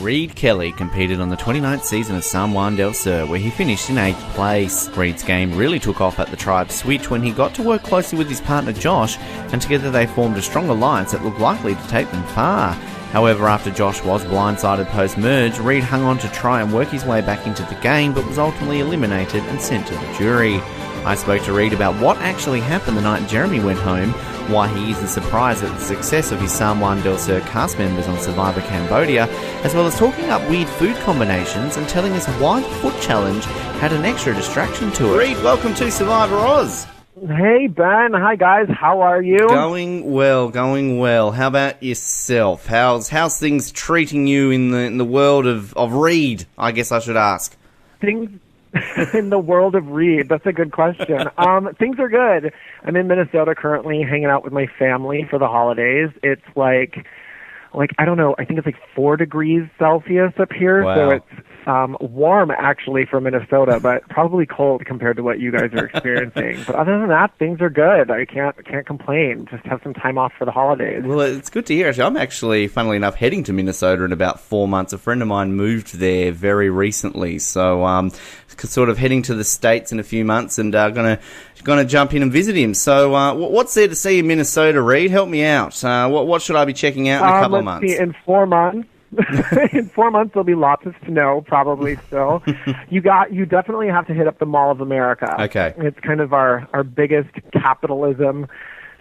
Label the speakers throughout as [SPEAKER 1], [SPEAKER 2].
[SPEAKER 1] Reed Kelly competed on the 29th season of San Juan del Sur, where he finished in 8th place. Reed's game really took off at the Tribe Switch when he got to work closely with his partner Josh, and together they formed a strong alliance that looked likely to take them far. However, after Josh was blindsided post-merge, Reed hung on to try and work his way back into the game, but was ultimately eliminated and sent to the jury. I spoke to Reed about what actually happened the night Jeremy went home, why he isn't surprised at the success of his San Juan del Sur cast members on Survivor Cambodia, as well as talking up weird food combinations and telling us why the foot challenge had an extra distraction to it. Reed, welcome to Survivor Oz.
[SPEAKER 2] Hey, Ben. Hi, guys. How are you?
[SPEAKER 1] Going well. How about yourself? How's things treating you in the world of Reed, I guess I should ask?
[SPEAKER 2] Things in the world of Reed, that's a good question. Things are good. I'm in Minnesota currently hanging out with my family for the holidays. It's like I don't know, I think it's like 4 degrees Celsius up here.
[SPEAKER 1] Wow.
[SPEAKER 2] So it's warm actually for Minnesota, but probably cold compared to what you guys are experiencing. But other than that, things are good. I can't complain. Just have some time off for the holidays.
[SPEAKER 1] Well, it's good to hear. Actually, I'm actually, funnily enough, heading to Minnesota in about 4 months. A friend of mine moved there very recently, so sort of heading to the States in a few months and gonna jump in and visit him. So what's there to see in Minnesota, Reed? Help me out. What should I be checking out in a couple of months?
[SPEAKER 2] Let's see, in 4 months. In 4 months, there'll be lots of snow, probably still. You definitely have to hit up the Mall of America.
[SPEAKER 1] Okay.
[SPEAKER 2] It's kind of our biggest capitalism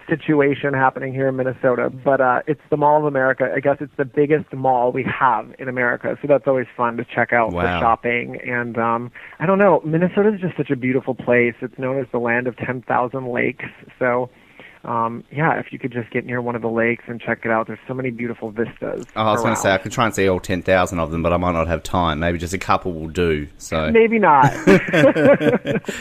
[SPEAKER 2] situation happening here in Minnesota. But it's the Mall of America. I guess it's the biggest mall we have in America. So that's always fun to check out for shopping. And I don't know, Minnesota is just such a beautiful place. It's known as the land of 10,000 lakes. So if you could just get near one of the lakes and check it out, there's so many beautiful vistas.
[SPEAKER 1] I was going to say, I could try and see all 10,000 of them, but I might not have time. Maybe just a couple will do. So maybe
[SPEAKER 2] not.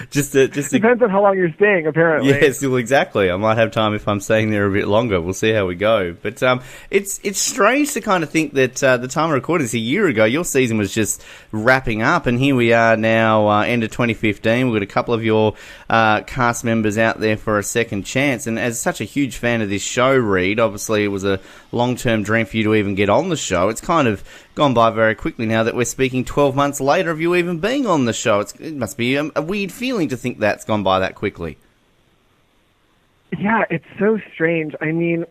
[SPEAKER 1] just
[SPEAKER 2] depends on how long you're staying, apparently.
[SPEAKER 1] Yes, well, exactly. I might have time if I'm staying there a bit longer. We'll see how we go. But it's strange to kind of think that the time of recording is a year ago. Your season was just wrapping up, and here we are now, end of 2015. We've got a couple of your cast members out there for a second chance, and as such a huge fan of this show, Reed, obviously it was a long-term dream for you to even get on the show. It's kind of gone by very quickly now that we're speaking 12 months later of you even being on the show. It must be a weird feeling to think that's gone by that quickly.
[SPEAKER 2] Yeah, it's so strange. I mean,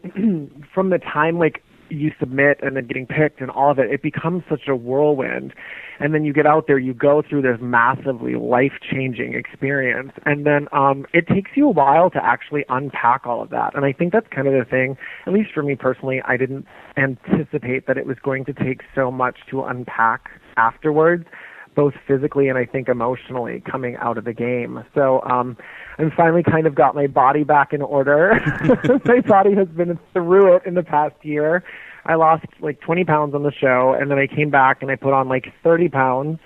[SPEAKER 2] from the time you submit and then getting picked and all of it, it becomes such a whirlwind. And then you get out there, you go through this massively life-changing experience, and then it takes you a while to actually unpack all of that. And I think that's kind of the thing, at least for me personally, I didn't anticipate that it was going to take so much to unpack afterwards, both physically and I think emotionally coming out of the game. So I'm finally kind of got my body back in order. My body has been through it in the past year. I lost 20 pounds on the show, and then I came back and I put on 30 pounds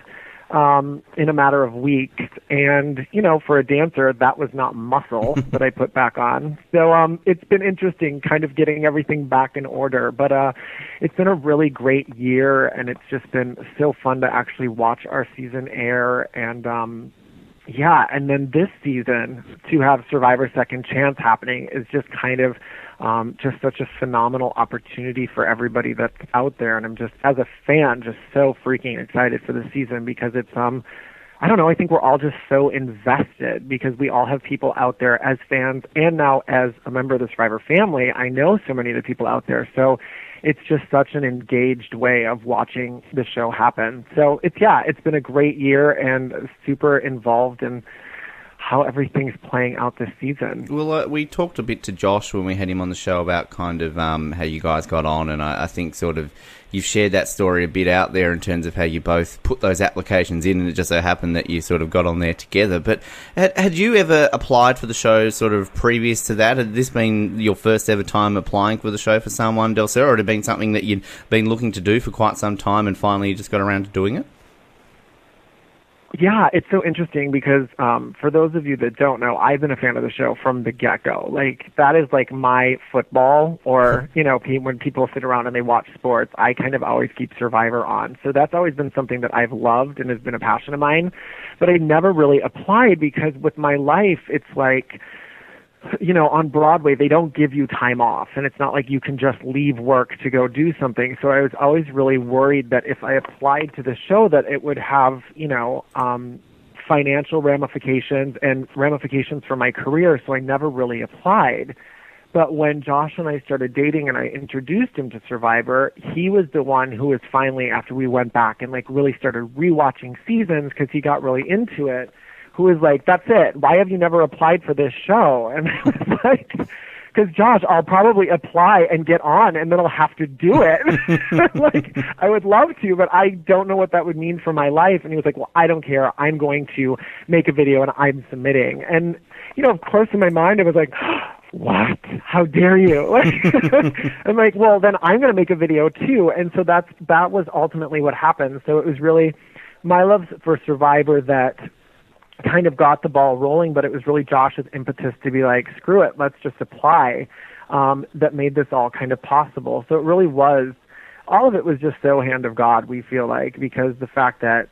[SPEAKER 2] in a matter of weeks. And, for a dancer, that was not muscle that I put back on. So it's been interesting kind of getting everything back in order. But it's been a really great year, and it's just been so fun to actually watch our season air. And, and then this season, to have Survivor Second Chance happening is just kind of just such a phenomenal opportunity for everybody that's out there. And I'm just, as a fan, just so freaking excited for the season because it's, I don't know, I think we're all just so invested because we all have people out there as fans and now as a member of the Survivor family. I know so many of the people out there. So it's just such an engaged way of watching the show happen. So it's been a great year and super involved in how everything's playing out this season.
[SPEAKER 1] Well, we talked a bit to Josh when we had him on the show about kind of how you guys got on, and I think sort of you've shared that story a bit out there in terms of how you both put those applications in, and it just so happened that you sort of got on there together. But had you ever applied for the show sort of previous to that? Had this been your first ever time applying for the show for San Juan del Sur, or had it been something that you'd been looking to do for quite some time and finally you just got around to doing it?
[SPEAKER 2] Yeah, it's so interesting because for those of you that don't know, I've been a fan of the show from the get-go. That is my football, or, when people sit around and they watch sports, I kind of always keep Survivor on. So that's always been something that I've loved and has been a passion of mine. But I never really applied because with my life, it's on Broadway, they don't give you time off, and it's not like you can just leave work to go do something. So I was always really worried that if I applied to the show that it would have, financial ramifications and ramifications for my career, so I never really applied. But when Josh and I started dating and I introduced him to Survivor, he was the one who was finally, after we went back and really started rewatching seasons because he got really into it, who was like, that's it. Why have you never applied for this show? And I was like, because Josh, I'll probably apply and get on and then I'll have to do it. I would love to, but I don't know what that would mean for my life. And he was like, well, I don't care. I'm going to make a video and I'm submitting. And, of course in my mind, I was like, what? How dare you? I'm like, well, then I'm going to make a video too. And so that was ultimately what happened. So it was really my love for Survivor that kind of got the ball rolling, but it was really Josh's impetus to be like, screw it, let's just apply, that made this all kind of possible. So it really was, all of it was just so hand of God, we feel like, because the fact that,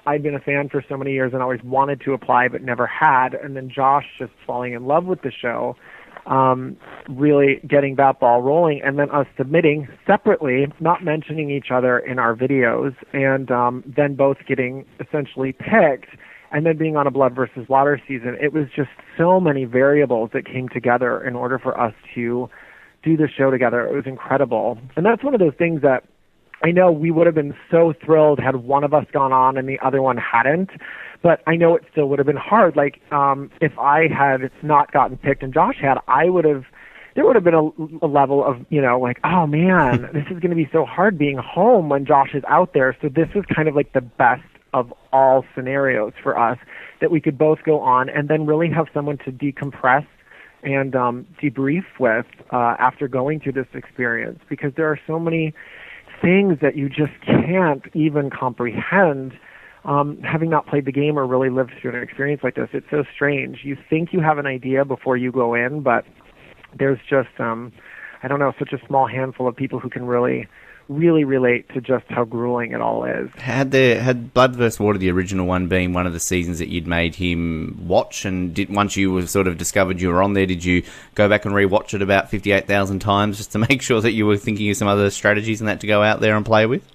[SPEAKER 2] I'd been a fan for so many years and always wanted to apply but never had, and then Josh just falling in love with the show, really getting that ball rolling, and then us submitting separately, not mentioning each other in our videos, and then both getting essentially picked, and then being on a blood versus water season. It was just so many variables that came together in order for us to do the show together. It was incredible. And that's one of those things that I know we would have been so thrilled had one of us gone on and the other one hadn't. But I know it still would have been hard. If I had not gotten picked and Josh had, there would have been a level of, oh man, this is going to be so hard being home when Josh is out there. So this was kind of like the best of all scenarios for us, that we could both go on and then really have someone to decompress and debrief with after going through this experience, because there are so many things that you just can't even comprehend having not played the game or really lived through an experience like this. It's so strange. You think you have an idea before you go in, but there's just, such a small handful of people who can really relate to just how grueling it all is.
[SPEAKER 1] Had Blood vs. Water, the original one, been one of the seasons that you'd made him watch, and once you were sort of discovered you were on there, did you go back and rewatch it about 58,000 times just to make sure that you were thinking of some other strategies and that to go out there and play with?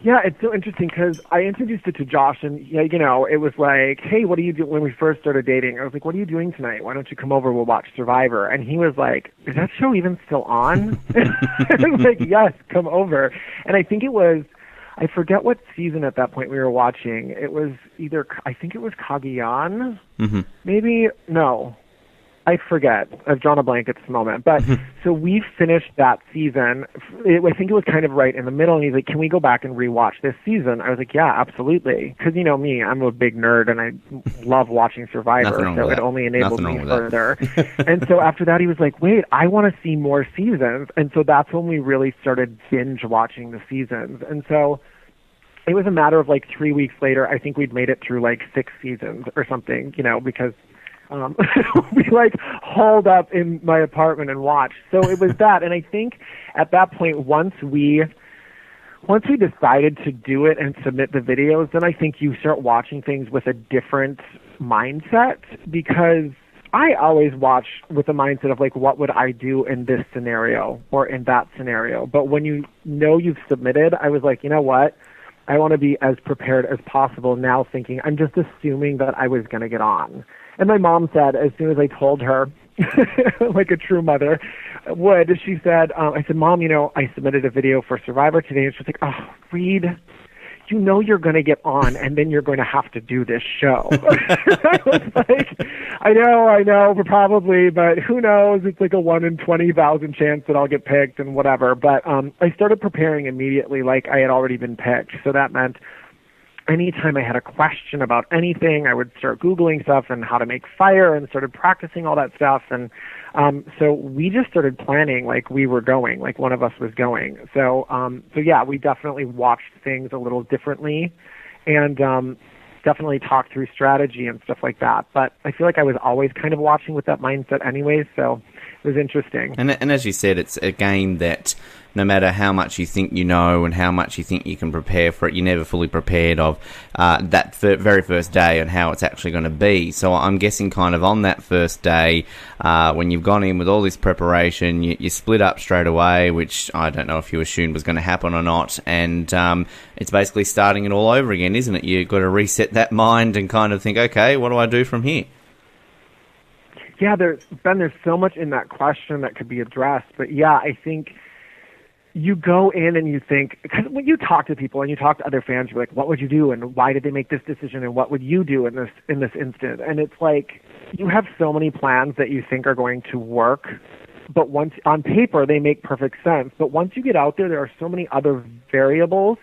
[SPEAKER 2] Yeah, it's so interesting because I introduced it to Josh, and it was like, hey, what are you doing? When we first started dating, I was like, what are you doing tonight? Why don't you come over? We'll watch Survivor. And he was like, is that show even still on? I was like, yes, come over. And I think it was, I forget what season at that point we were watching. It was I think it was Cagayan, maybe, no. I forget. I've drawn a blank at this moment. But so we finished that season. I think it was kind of right in the middle. And he's like, can we go back and rewatch this season? I was like, yeah, absolutely. Because you know me, I'm a big nerd and I love watching Survivor. So it only enabled me further. And so after that, he was like, wait, I want to see more seasons. And so that's when we really started binge watching the seasons. And so it was a matter of 3 weeks later, I think we'd made it through 6 seasons or something, because we hauled up in my apartment and watched. So it was that. And I think at that point, once we decided to do it and submit the videos, then I think you start watching things with a different mindset, because I always watch with the mindset of what would I do in this scenario or in that scenario. But when you've submitted, I was like, you know what? I want to be as prepared as possible now, thinking I'm just assuming that I was going to get on. And my mom said, as soon as I told her, like a true mother would, she said, I said, Mom, I submitted a video for Survivor today. And she's like, oh, Reed, you're going to get on and then you're going to have to do this show. I was like, I know, probably, but who knows? It's a 1 in 20,000 chance that I'll get picked and whatever. But I started preparing immediately like I had already been picked. So that meant anytime I had a question about anything, I would start Googling stuff and how to make fire and started practicing all that stuff. And so we just started planning like we were going, like one of us was going. So yeah, we definitely watched things a little differently and definitely talked through strategy and stuff like that. But I feel like I was always kind of watching with that mindset anyways, so it was interesting.
[SPEAKER 1] And as you said, it's a game that no matter how much you think you know and how much you think you can prepare for it, you're never fully prepared of that very first day and how it's actually going to be. So I'm guessing kind of on that first day, when you've gone in with all this preparation, you split up straight away, which I don't know if you assumed was going to happen or not, and it's basically starting it all over again, isn't it? You've got to reset that mind and kind of think, okay, what do I do from here?
[SPEAKER 2] Yeah, there's so much in that question that could be addressed. But yeah, I think you go in and you think, because when you talk to people and you talk to other fans, you're like, what would you do and why did they make this decision and what would you do in this instant? And it's like you have so many plans that you think are going to work, but once on paper they make perfect sense. But once you get out there are so many other variables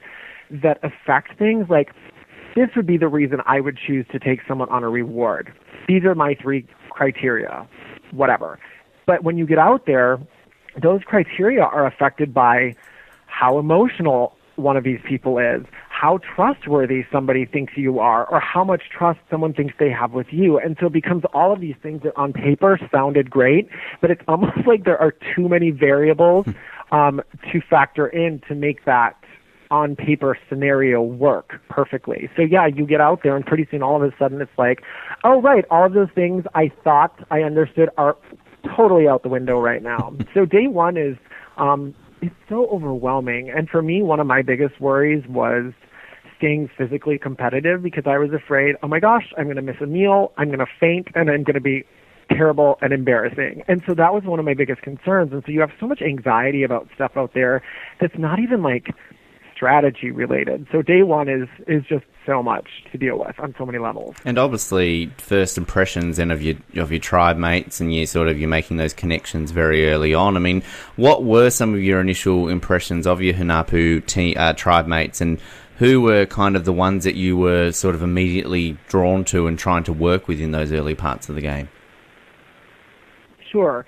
[SPEAKER 2] that affect things. Like, this would be the reason I would choose to take someone on a reward. These are my 3 criteria, whatever. But when you get out there, those criteria are affected by how emotional one of these people is, how trustworthy somebody thinks you are, or how much trust someone thinks they have with you. And so it becomes all of these things that on paper sounded great, but it's almost like there are too many variables to factor in to make that on paper scenario work perfectly. So yeah, you get out there and pretty soon all of a sudden it's like, oh right, all of those things I thought I understood are totally out the window right now. So day one is, it's so overwhelming. And for me, one of my biggest worries was staying physically competitive because I was afraid, oh my gosh, I'm going to miss a meal, I'm going to faint, and I'm going to be terrible and embarrassing. And so that was one of my biggest concerns. And so you have so much anxiety about stuff out there that's not even like strategy related. So day one is just so much to deal with on so many levels. And
[SPEAKER 1] obviously first impressions and of your tribe mates, and you're making those connections very early on. I mean, what were some of your initial impressions of your Hanapu tribe mates, and who were kind of the ones that you were sort of immediately drawn to and trying to work with in those early parts of the game?
[SPEAKER 2] Sure.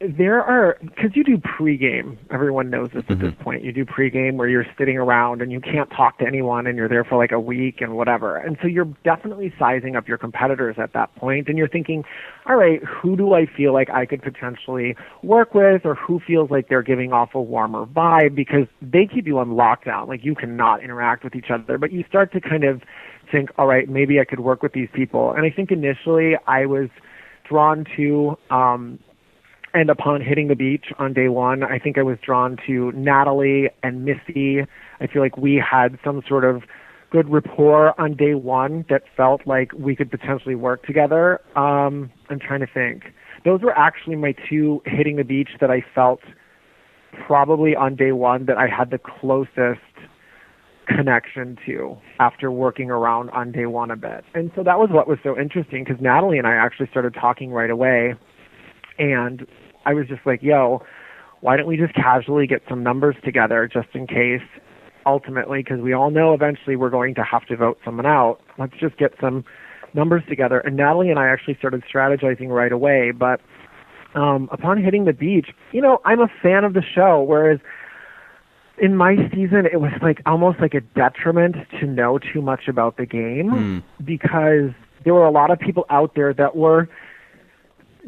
[SPEAKER 2] There are, because you do pregame, everyone knows this at this point, you do pregame where you're sitting around and you can't talk to anyone and you're there for like a week and whatever. And so you're definitely sizing up your competitors at that point and you're thinking, all right, who do I feel like I could potentially work with, or who feels like they're giving off a warmer vibe, because they keep you on lockdown, like you cannot interact with each other, but you start to kind of think, all right, maybe I could work with these people. And I think initially I was drawn to, and upon hitting the beach on day one, I think I was drawn to Natalie and Missy. I feel like we had some sort of good rapport on day one that felt like we could potentially work together. I'm trying to think. Those were actually my 2 hitting the beach that I felt probably on day one that I had the closest connection to after working around on day one a bit. And so that was what was so interesting, because Natalie and I actually started talking right away. And I was just like, yo, why don't we just casually get some numbers together just in case, ultimately, because we all know eventually we're going to have to vote someone out. Let's just get some numbers together. And Natalie and I actually started strategizing right away. But upon hitting the beach, I'm a fan of the show, whereas in my season, it was like almost like a detriment to know too much about the game because there were a lot of people out there that were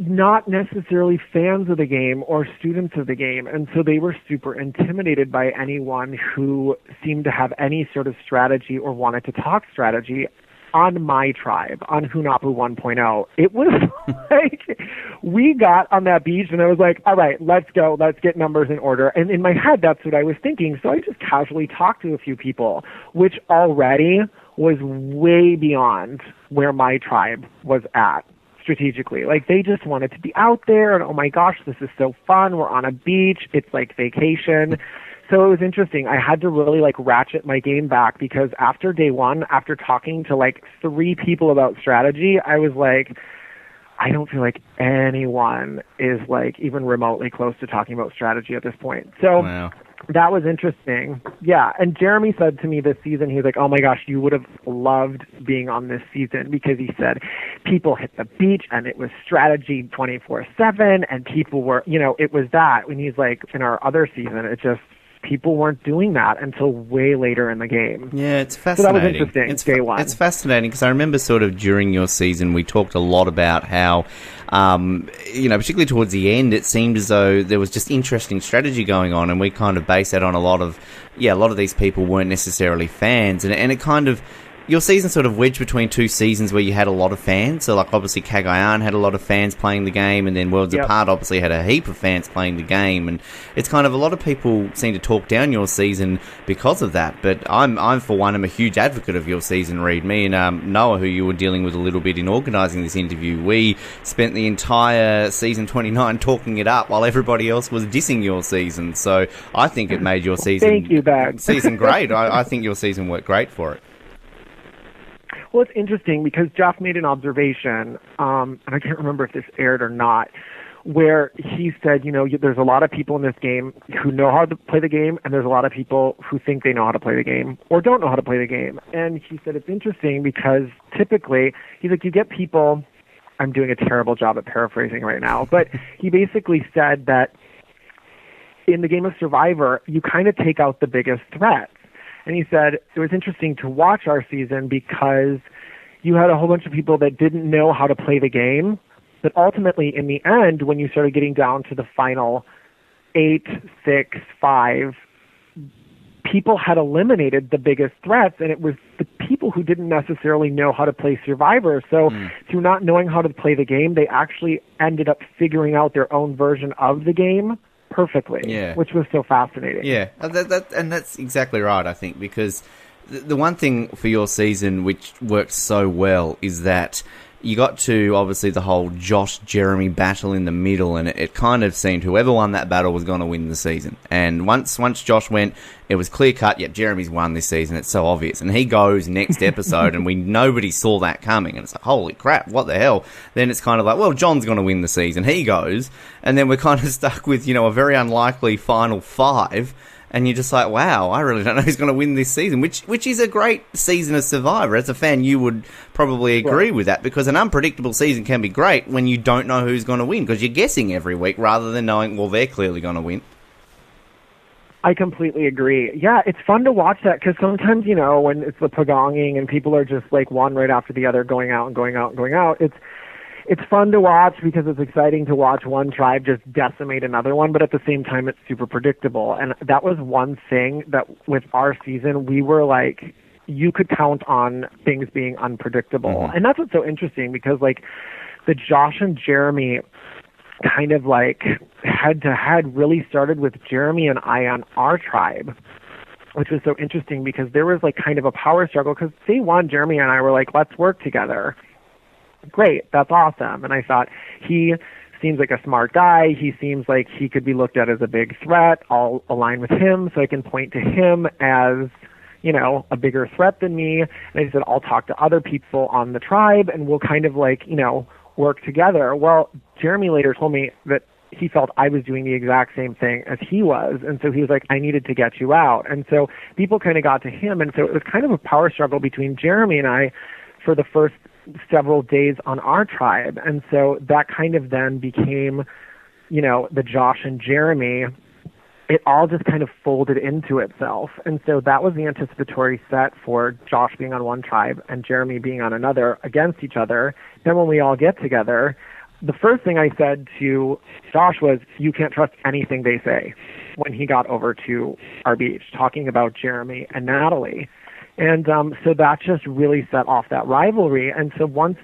[SPEAKER 2] not necessarily fans of the game or students of the game, and so they were super intimidated by anyone who seemed to have any sort of strategy or wanted to talk strategy on my tribe, on Hunahpu 1.0. It was like we got on that beach and I was like, all right, let's go, let's get numbers in order. And in my head, that's what I was thinking. So I just casually talked to a few people, which already was way beyond where my tribe was at strategically. Like, they just wanted to be out there and, oh my gosh, this is so fun. We're on a beach. It's like vacation. So it was interesting. I had to really ratchet my game back, because after day one, after talking to 3 people about strategy, I was like, I don't feel like anyone is even remotely close to talking about strategy at this point. So wow. That was interesting. Yeah. And Jeremy said to me this season, he was like, oh my gosh, you would have loved being on this season, because he said people hit the beach and it was strategy 24/7 and people were, it was that. When he's like, in our other season, it just people weren't doing that until way later in the game.
[SPEAKER 1] Yeah, it's fascinating.
[SPEAKER 2] So that was interesting, day one.
[SPEAKER 1] It's fascinating because I remember sort of during your season we talked a lot about how, particularly towards the end, it seemed as though there was just interesting strategy going on, and we kind of based that on a lot of these people weren't necessarily fans, and it kind of... Your season sort of wedged between two seasons where you had a lot of fans. So, like, obviously, Cagayan had a lot of fans playing the game, and then Worlds Apart obviously had a heap of fans playing the game. And it's kind of a lot of people seem to talk down your season because of that. But I'm for one, I'm a huge advocate of your season, Reed. Me and Noah, who you were dealing with a little bit in organising this interview, we spent the entire season 29 talking it up while everybody else was dissing your season. So I think it made your season...
[SPEAKER 2] Thank you, Bag.
[SPEAKER 1] ...season great. I think your season worked great for it.
[SPEAKER 2] Well, it's interesting because Jeff made an observation, and I can't remember if this aired or not, where he said, there's a lot of people in this game who know how to play the game, and there's a lot of people who think they know how to play the game or don't know how to play the game. And he said it's interesting because typically, he's like, you get people, I'm doing a terrible job at paraphrasing right now, but he basically said that in the game of Survivor, you kind of take out the biggest threats. And he said it was interesting to watch our season because you had a whole bunch of people that didn't know how to play the game. But ultimately, in the end, when you started getting down to the final 8, 6, 5, people had eliminated the biggest threats, and it was the people who didn't necessarily know how to play Survivor. So through not knowing how to play the game, they actually ended up figuring out their own version of the game perfectly, which was so fascinating.
[SPEAKER 1] Yeah, and that's exactly right, I think, because the one thing for your season which worked so well is that you got to, obviously, the whole Josh-Jeremy battle in the middle, and it kind of seemed whoever won that battle was going to win the season. And once Josh went, it was clear-cut, Jeremy's won this season, it's so obvious. And he goes next episode, and nobody saw that coming. And it's like, holy crap, what the hell? Then it's kind of like, well, John's going to win the season. He goes, and then we're kind of stuck with, a very unlikely final 5. And you're just like, wow, I really don't know who's going to win this season, which is a great season of Survivor. As a fan, you would probably agree with that, because an unpredictable season can be great when you don't know who's going to win, because you're guessing every week rather than knowing, well, they're clearly going to win.
[SPEAKER 2] I completely agree. Yeah, it's fun to watch that, because sometimes, when it's the pagonging and people are just like one right after the other going out and going out and going out, it's fun to watch because it's exciting to watch one tribe just decimate another one, but at the same time, it's super predictable. And that was one thing that with our season, we were like, you could count on things being unpredictable. Mm-hmm. And that's what's so interesting, because like the Josh and Jeremy kind of like head-to-head really started with Jeremy and I on our tribe, which was so interesting because there was like kind of a power struggle, because day one, Jeremy and I were like, let's work together. Great, that's awesome. And I thought, he seems like a smart guy. He seems like he could be looked at as a big threat. I'll align with him so I can point to him as, a bigger threat than me. And I said, I'll talk to other people on the tribe and we'll kind of like, work together. Well, Jeremy later told me that he felt I was doing the exact same thing as he was. And so he was like, I needed to get you out. And so people kind of got to him. And so it was kind of a power struggle between Jeremy and I for the first several days on our tribe. And so that kind of then became, the Josh and Jeremy. It all just kind of folded into itself. And so that was the anticipatory set for Josh being on one tribe and Jeremy being on another against each other. Then when we all get together, the first thing I said to Josh was, you can't trust anything they say, when he got over to our beach, talking about Jeremy and Natalie. And so that just really set off that rivalry. And so once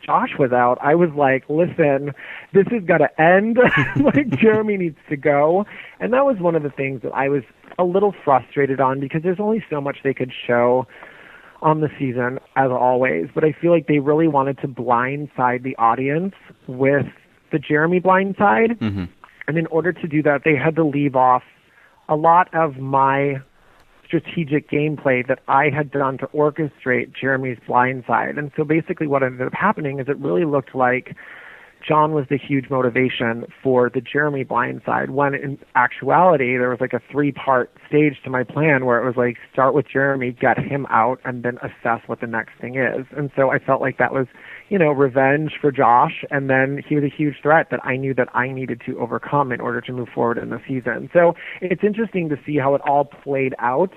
[SPEAKER 2] Josh was out, I was like, listen, this has got to end. Like, Jeremy needs to go. And that was one of the things that I was a little frustrated on, because there's only so much they could show on the season, as always. But I feel like they really wanted to blindside the audience with the Jeremy blindside. Mm-hmm. And in order to do that, they had to leave off a lot of my strategic gameplay that I had done to orchestrate Jeremy's blindside. And so basically what ended up happening is it really looked like John was the huge motivation for the Jeremy Blindside, when in actuality there was like a 3-part stage to my plan where it was like start with Jeremy, get him out, and then assess what the next thing is. And so I felt like that was, revenge for Josh, and then he was a huge threat that I knew that I needed to overcome in order to move forward in the season. So it's interesting to see how it all played out.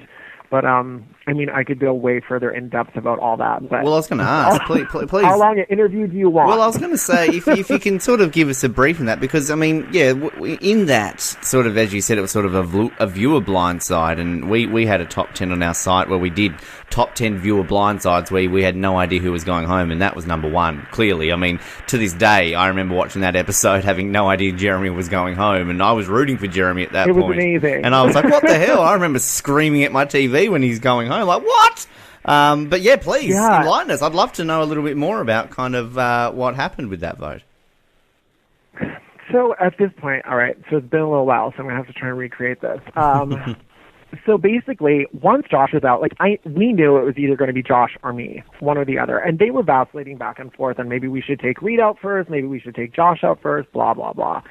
[SPEAKER 2] But, I could go way further in depth about all that. But
[SPEAKER 1] well, I was going to ask, please.
[SPEAKER 2] How long an interview do you want?
[SPEAKER 1] Well, I was going to say, if you can sort of give us a brief in that, because, in that, sort of, as you said, it was sort of a viewer blindside, and we had a top 10 on our site where we did top 10 viewer blindsides where we had no idea who was going home, and that was number one, clearly. To this day, I remember watching that episode having no idea Jeremy was going home, and I was rooting for Jeremy at that point.
[SPEAKER 2] It was amazing.
[SPEAKER 1] And I was like, what the hell? I remember screaming at my TV when he's going home, like, what? But yeah, please, enlighten us. I'd love to know a little bit more about kind of what happened with that vote.
[SPEAKER 2] So at this point, all right, so it's been a little while, so I'm going to have to try and recreate this. So basically, once Josh was out, we knew it was either going to be Josh or me, one or the other. And they were vacillating back and forth, and maybe we should take Reed out first, maybe we should take Josh out first, blah, blah, blah.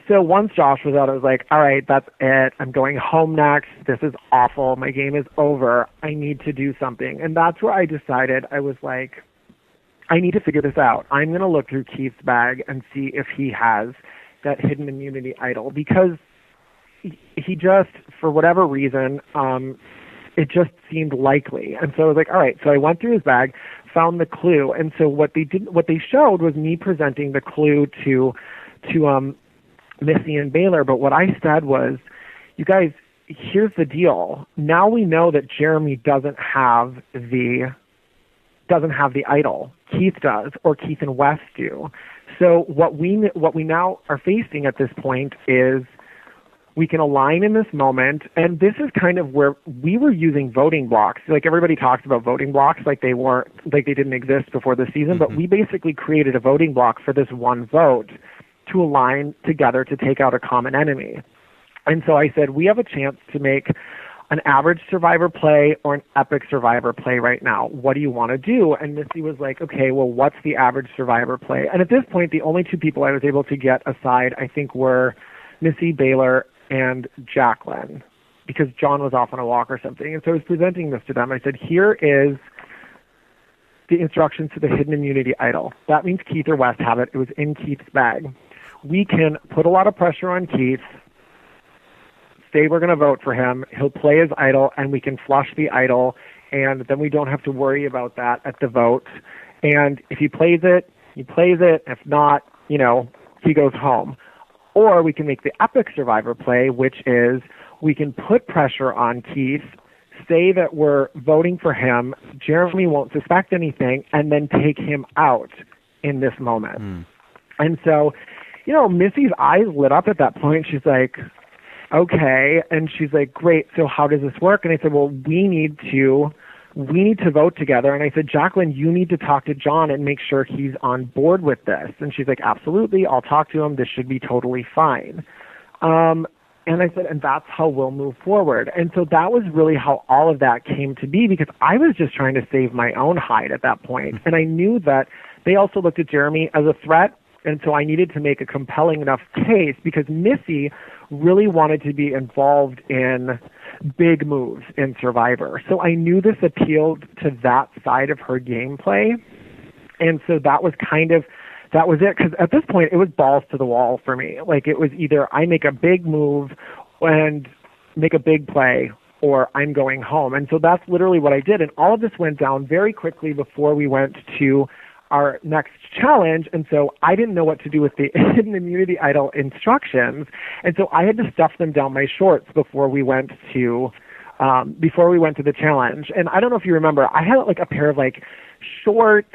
[SPEAKER 2] So once Josh was out, I was like, all right, that's it. I'm going home next. This is awful. My game is over. I need to do something. And that's where I decided, I was like, I need to figure this out. I'm going to look through Keith's bag and see if he has that hidden immunity idol, because he just, for whatever reason, it just seemed likely. And so I was like, all right. So I went through his bag, found the clue. And so what they showed was me presenting the clue to Missy and Baylor, but what I said was, you guys, here's the deal. Now we know that Jeremy doesn't have the idol. Keith does, or Keith and Wes do. So what we now are facing at this point is we can align in this moment, and this is kind of where we were using voting blocks. Like everybody talks about voting blocks like they didn't exist before the season, but we basically created a voting block for this one vote to align together to take out a common enemy. And so I said, we have a chance to make an average survivor play or an epic survivor play right now. What do you want to do? And Missy was like, okay, well, what's the average survivor play? And at this point, the only two people I was able to get aside, I think, were Missy, Baylor, and Jacqueline, because John was off on a walk or something. And so I was presenting this to them. I said, here is the instructions to the hidden immunity idol. That means Keith or Wes have it. It was in Keith's bag. We can put a lot of pressure on Keith, say we're going to vote for him, he'll play his idol, and we can flush the idol, and then we don't have to worry about that at the vote. And if he plays it, he plays it. If not, he goes home. Or we can make the epic survivor play, which is we can put pressure on Keith, say that we're voting for him, Jeremy won't suspect anything, and then take him out in this moment. And so, Missy's eyes lit up at that point. She's like, okay. And she's like, great. So how does this work? And I said, well, we need to vote together. And I said, Jacqueline, you need to talk to John and make sure he's on board with this. And she's like, absolutely. I'll talk to him. This should be totally fine. And I said, and that's how we'll move forward. And so that was really how all of that came to be, because I was just trying to save my own hide at that point. And I knew that they also looked at Jeremy as a threat. And so I needed to make a compelling enough case, because Missy really wanted to be involved in big moves in Survivor. So I knew this appealed to that side of her gameplay. And so that was it, because at this point it was balls to the wall for me. Like, it was either I make a big move and make a big play, or I'm going home. And so that's literally what I did. And all of this went down very quickly before we went to our next challenge. And so I didn't know what to do with the hidden immunity idol instructions. And so I had to stuff them down my shorts before we went to the challenge. And I don't know if you remember, I had like a pair of like short,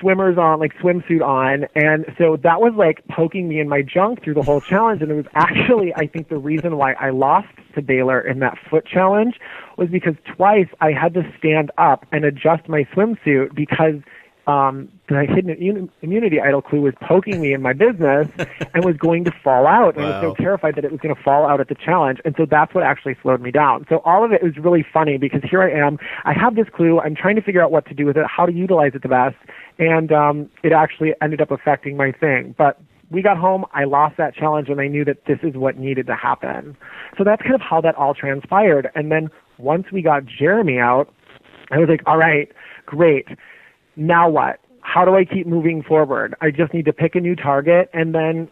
[SPEAKER 2] swimmers on, like swimsuit on. And so that was like poking me in my junk through the whole challenge. And it was actually, I think, the reason why I lost to Baylor in that foot challenge was because twice I had to stand up and adjust my swimsuit, because the hidden immunity idol clue was poking me in my business and was going to fall out. And I was so terrified that it was going to fall out at the challenge. And so that's what actually slowed me down. So all of it was really funny because here I am. I have this clue. I'm trying to figure out what to do with it, how to utilize it the best. And it actually ended up affecting my thing. But we got home, I lost that challenge, and I knew that this is what needed to happen. So that's kind of how that all transpired. And then once we got Jeremy out, I was like, all right, great. Now what? How do I keep moving forward? I just need to pick a new target, and then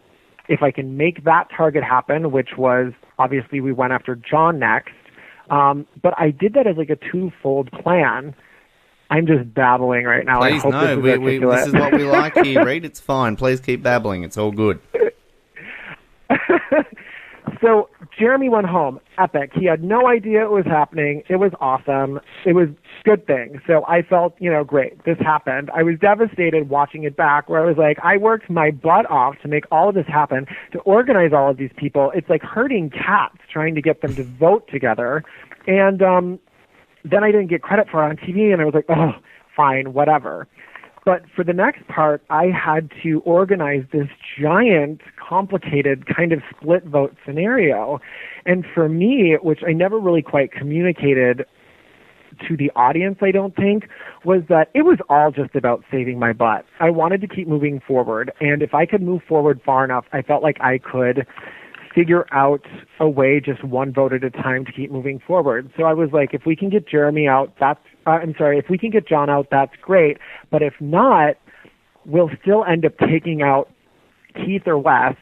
[SPEAKER 2] if I can make that target happen, which was obviously we went after John next, but I did that as like a twofold plan. I'm just babbling right now.
[SPEAKER 1] Please,
[SPEAKER 2] I hope
[SPEAKER 1] this is what we like here, Reed. It's fine. Please keep babbling. It's all good.
[SPEAKER 2] So Jeremy went home. Epic. He had no idea it was happening. It was awesome. It was a good thing. So I felt, great. This happened. I was devastated watching it back where I was like, I worked my butt off to make all of this happen, to organize all of these people. It's like herding cats trying to get them to vote together. And then I didn't get credit for it on TV, and I was like, oh, fine, whatever. But for the next part, I had to organize this giant, complicated kind of split vote scenario. And for me, which I never really quite communicated to the audience, I don't think, was that it was all just about saving my butt. I wanted to keep moving forward. And if I could move forward far enough, I felt like I could figure out a way just one vote at a time to keep moving forward. So I was like, if we can get Jeremy out, if we can get John out, that's great. But if not, we'll still end up taking out Keith or Wes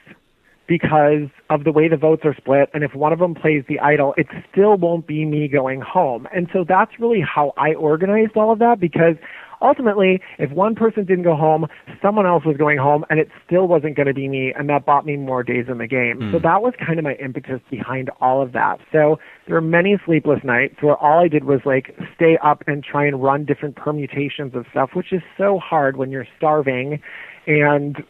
[SPEAKER 2] because of the way the votes are split. And if one of them plays the idol, it still won't be me going home. And so that's really how I organized all of that, because ultimately, if one person didn't go home, someone else was going home, and it still wasn't going to be me, and that bought me more days in the game. So that was kind of my impetus behind all of that. So there were many sleepless nights where all I did was like stay up and try and run different permutations of stuff, which is so hard when you're starving and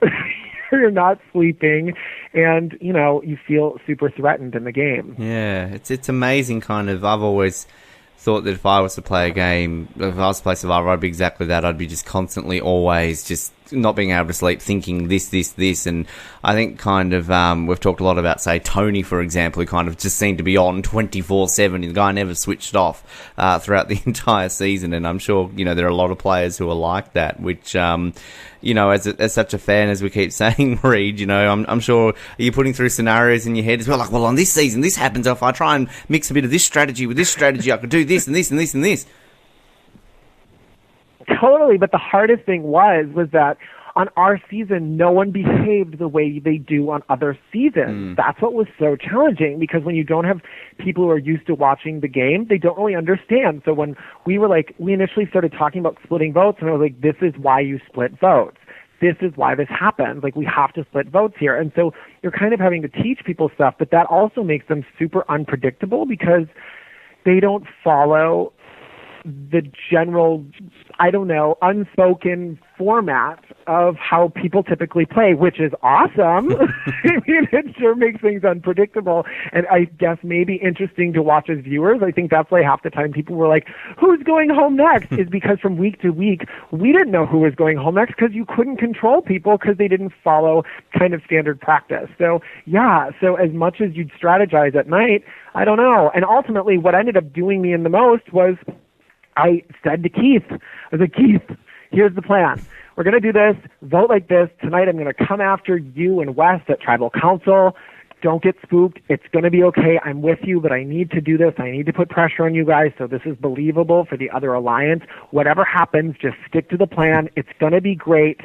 [SPEAKER 2] you're not sleeping and, you feel super threatened in the game.
[SPEAKER 1] Yeah, it's amazing kind of. I've always thought that if I was to play a game, if I was to play Survivor, I'd be exactly that. I'd be just constantly always just not being able to sleep, thinking this. And I think kind of, we've talked a lot about, say, Tony, for example, who kind of just seemed to be on 24/7. The guy never switched off throughout the entire season. And I'm sure, there are a lot of players who are like that, which, as such a fan, as we keep saying, Reed, I'm sure you're putting through scenarios in your head as well, like, well, on this season, this happens. If I try and mix a bit of this strategy with this strategy, I could do this and this and this and this.
[SPEAKER 2] Totally, but the hardest thing was that on our season, no one behaved the way they do on other seasons. That's what was so challenging, because when you don't have people who are used to watching the game, they don't really understand. So when we initially started talking about splitting votes, and I was like, this is why you split votes. This is why this happens. Like, we have to split votes here. And so you're kind of having to teach people stuff, but that also makes them super unpredictable because they don't follow the general, unspoken format of how people typically play, which is awesome. I mean, it sure makes things unpredictable, and I guess maybe interesting to watch as viewers. I think that's why half the time people were like, who's going home next? Is because from week to week, we didn't know who was going home next because you couldn't control people because they didn't follow kind of standard practice. So, yeah, so as much as you'd strategize at night, I don't know. And ultimately, what ended up doing me in the most was I said to Keith, I was like, Keith, here's the plan. We're going to do this, vote like this. Tonight I'm going to come after you and Wes at Tribal Council. Don't get spooked. It's going to be okay. I'm with you, but I need to do this. I need to put pressure on you guys so this is believable for the other alliance. Whatever happens, just stick to the plan. It's going to be great.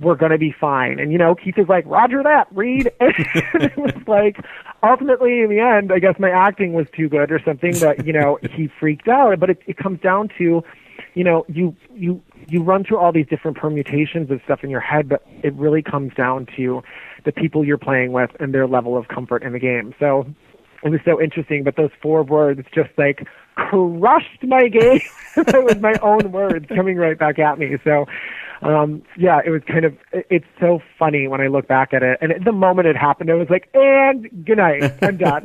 [SPEAKER 2] We're going to be fine. And, Keith is like, Roger that, Reed. And it was like, ultimately, in the end, I guess my acting was too good or something, but, he freaked out. But it comes down to, you run through all these different permutations of stuff in your head, but it really comes down to the people you're playing with and their level of comfort in the game. So it was so interesting, but those 4 words just like crushed my game. It was my own words coming right back at me. So, it was it's so funny when I look back at it. And at the moment it happened, I was like, and good night, I'm done.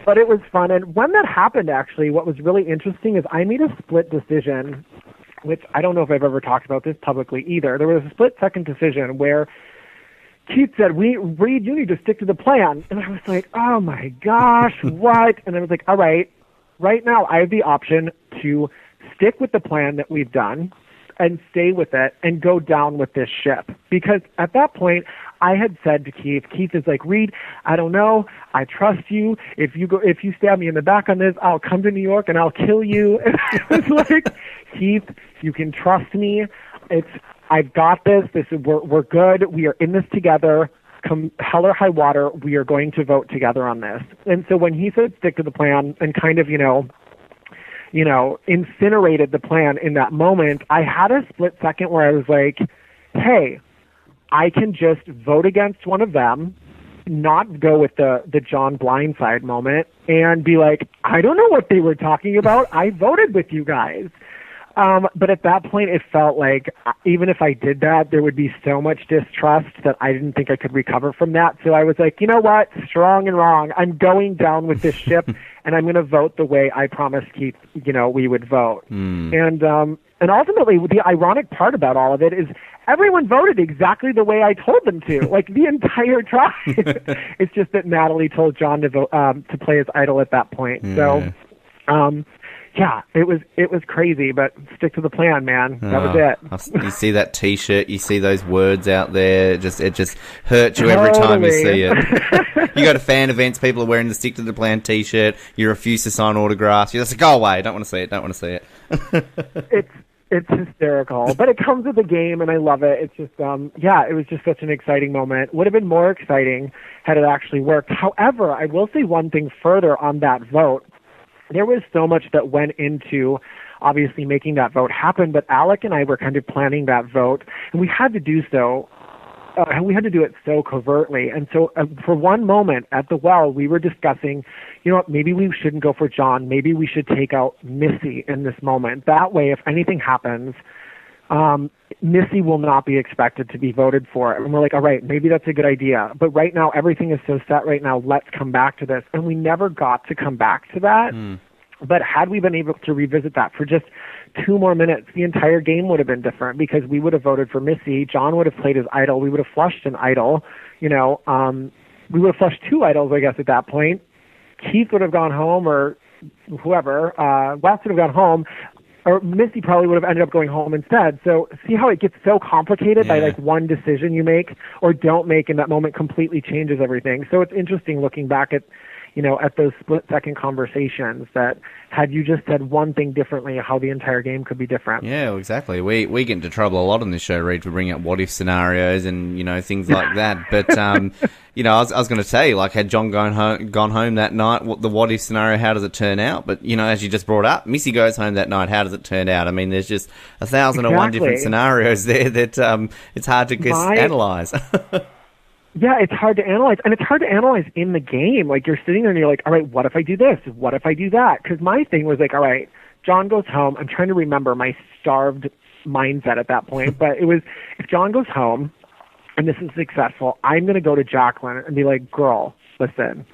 [SPEAKER 2] But it was fun. And when that happened, actually, what was really interesting is I made a split decision which I don't know if I've ever talked about this publicly either. There was a split-second decision where Keith said, Reed, you need to stick to the plan. And I was like, oh my gosh, what? And I was like, all right now I have the option to stick with the plan that we've done and stay with it and go down with this ship. Because at that point, I had said to Keith is like, Reed, I don't know. I trust you. If you stab me in the back on this, I'll come to New York and I'll kill you. And I was like, Keith, you can trust me. I've got this. We're good. We are in this together. Come hell or high water, we are going to vote together on this. And so when he said stick to the plan and kind of, incinerated the plan in that moment, I had a split second where I was like, hey, I can just vote against one of them, not go with the John Blindside moment, and be like, I don't know what they were talking about. I voted with you guys. But at that point, it felt like even if I did that, there would be so much distrust that I didn't think I could recover from that. So I was like, you know what? Strong and wrong. I'm going down with this ship, and I'm going to vote the way I promised Keith, we would vote. And ultimately, the ironic part about all of it is everyone voted exactly the way I told them to, like the entire tribe. It's just that Natalie told John to vote, to play his idol at that point. So, yeah, it was crazy, but stick to the plan, man. That was it.
[SPEAKER 1] You see that T-shirt, you see those words out there. It just hurts you every time you see it. You go to fan events, people are wearing the stick to the plan T-shirt. You refuse to sign autographs. You just like, go away. Don't want to see it. Don't want to see it.
[SPEAKER 2] It's hysterical, but it comes with the game, and I love it. It's just, it was just such an exciting moment. Would have been more exciting had it actually worked. However, I will say one thing further on that vote. There was so much that went into obviously making that vote happen, but Alec and I were kind of planning that vote, and we had to do so. We had to do it so covertly. And so for one moment at the well, we were discussing, maybe we shouldn't go for John. Maybe we should take out Missy in this moment. That way, if anything happens, Missy will not be expected to be voted for. And we're like, all right, maybe that's a good idea. But right now, everything is so set right now. Let's come back to this. And we never got to come back to that. But had we been able to revisit that for just 2 more minutes, the entire game would have been different because we would have voted for Missy. John would have played his idol. We would have flushed an idol. We would have flushed 2 idols, I guess, at that point. Keith would have gone home, or whoever. Wes would have gone home. Or Missy probably would have ended up going home instead. So see how it gets so complicated by like one decision you make or don't make in that moment completely changes everything. So it's interesting looking back at, at those split-second conversations that had you just said one thing differently, how the entire game could be different.
[SPEAKER 1] Yeah, well, exactly. We get into trouble a lot on this show, Reed, for bringing up what-if scenarios and, things like that. But, I was going to say, like, had John gone home that night, the what-if scenario, how does it turn out? But, as you just brought up, Missy goes home that night, how does it turn out? I mean, there's just 1,001 different scenarios there that it's hard to analyse.
[SPEAKER 2] Yeah, it's hard to analyze, and it's hard to analyze in the game. Like, you're sitting there and you're like, all right, what if I do this? What if I do that? Because my thing was like, all right, John goes home. I'm trying to remember my starved mindset at that point, but it was, if John goes home and this is successful, I'm going to go to Jacqueline and be like, girl, listen,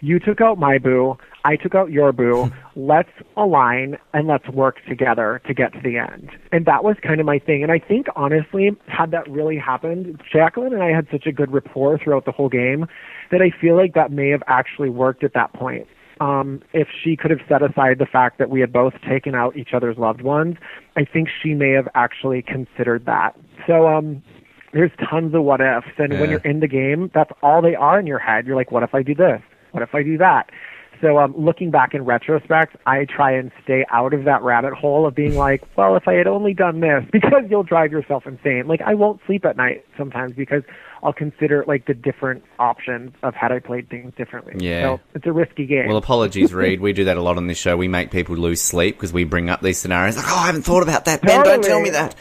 [SPEAKER 2] you took out my boo, I took out your boo, let's align and let's work together to get to the end. And that was kind of my thing. And I think, honestly, had that really happened, Jacqueline and I had such a good rapport throughout the whole game that I feel like that may have actually worked at that point. If she could have set aside the fact that we had both taken out each other's loved ones, I think she may have actually considered that. So there's tons of what ifs. And when you're in the game, that's all they are in your head. You're like, what if I do this? What if I do that? So looking back in retrospect, I try and stay out of that rabbit hole of being like, well, if I had only done this, because you'll drive yourself insane. Like, I won't sleep at night sometimes because I'll consider, like, the different options of had I played things differently.
[SPEAKER 1] Yeah.
[SPEAKER 2] So it's a risky game.
[SPEAKER 1] Well, apologies, Reed. We do that a lot on this show. We make people lose sleep because we bring up these scenarios. Like, I haven't thought about that. Ben, don't tell me that.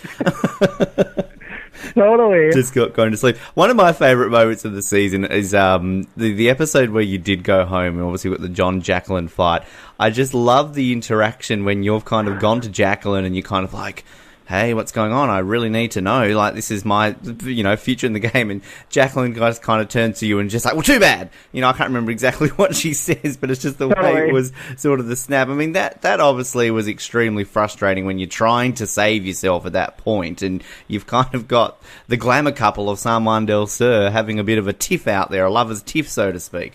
[SPEAKER 2] Totally.
[SPEAKER 1] Just going to sleep. One of my favourite moments of the season is the episode where you did go home and obviously with the John-Jacqueline fight. I just love the interaction when you've kind of gone to Jacqueline and you're kind of like, hey, what's going on? I really need to know. Like, this is my, future in the game. And Jacqueline guys kind of turns to you and just like, well, too bad. I can't remember exactly what she says, but it's just the way it was sort of the snap. I mean, that obviously was extremely frustrating when you're trying to save yourself at that point, and you've kind of got the glamour couple of San Juan del Sur having a bit of a tiff out there, a lover's tiff, so to speak.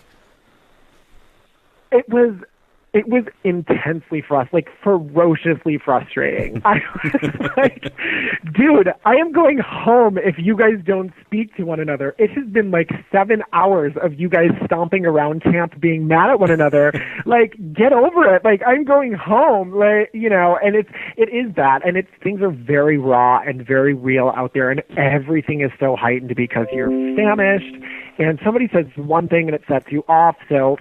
[SPEAKER 2] It was intensely frustrating, ferociously frustrating. I was like, dude, I am going home if you guys don't speak to one another. It has been 7 hours of you guys stomping around camp being mad at one another. Get over it. I'm going home. And it is that. And things are very raw and very real out there, and everything is so heightened because you're famished, and somebody says one thing and it sets you off. So,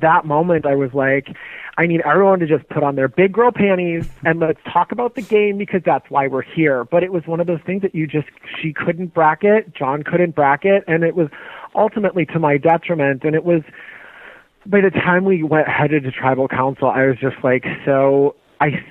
[SPEAKER 2] that moment I was like, I need everyone to just put on their big girl panties and let's talk about the game because that's why we're here. But it was one of those things that she couldn't bracket, John couldn't bracket, and it was ultimately to my detriment. And it was, by the time we headed to tribal council, I was just I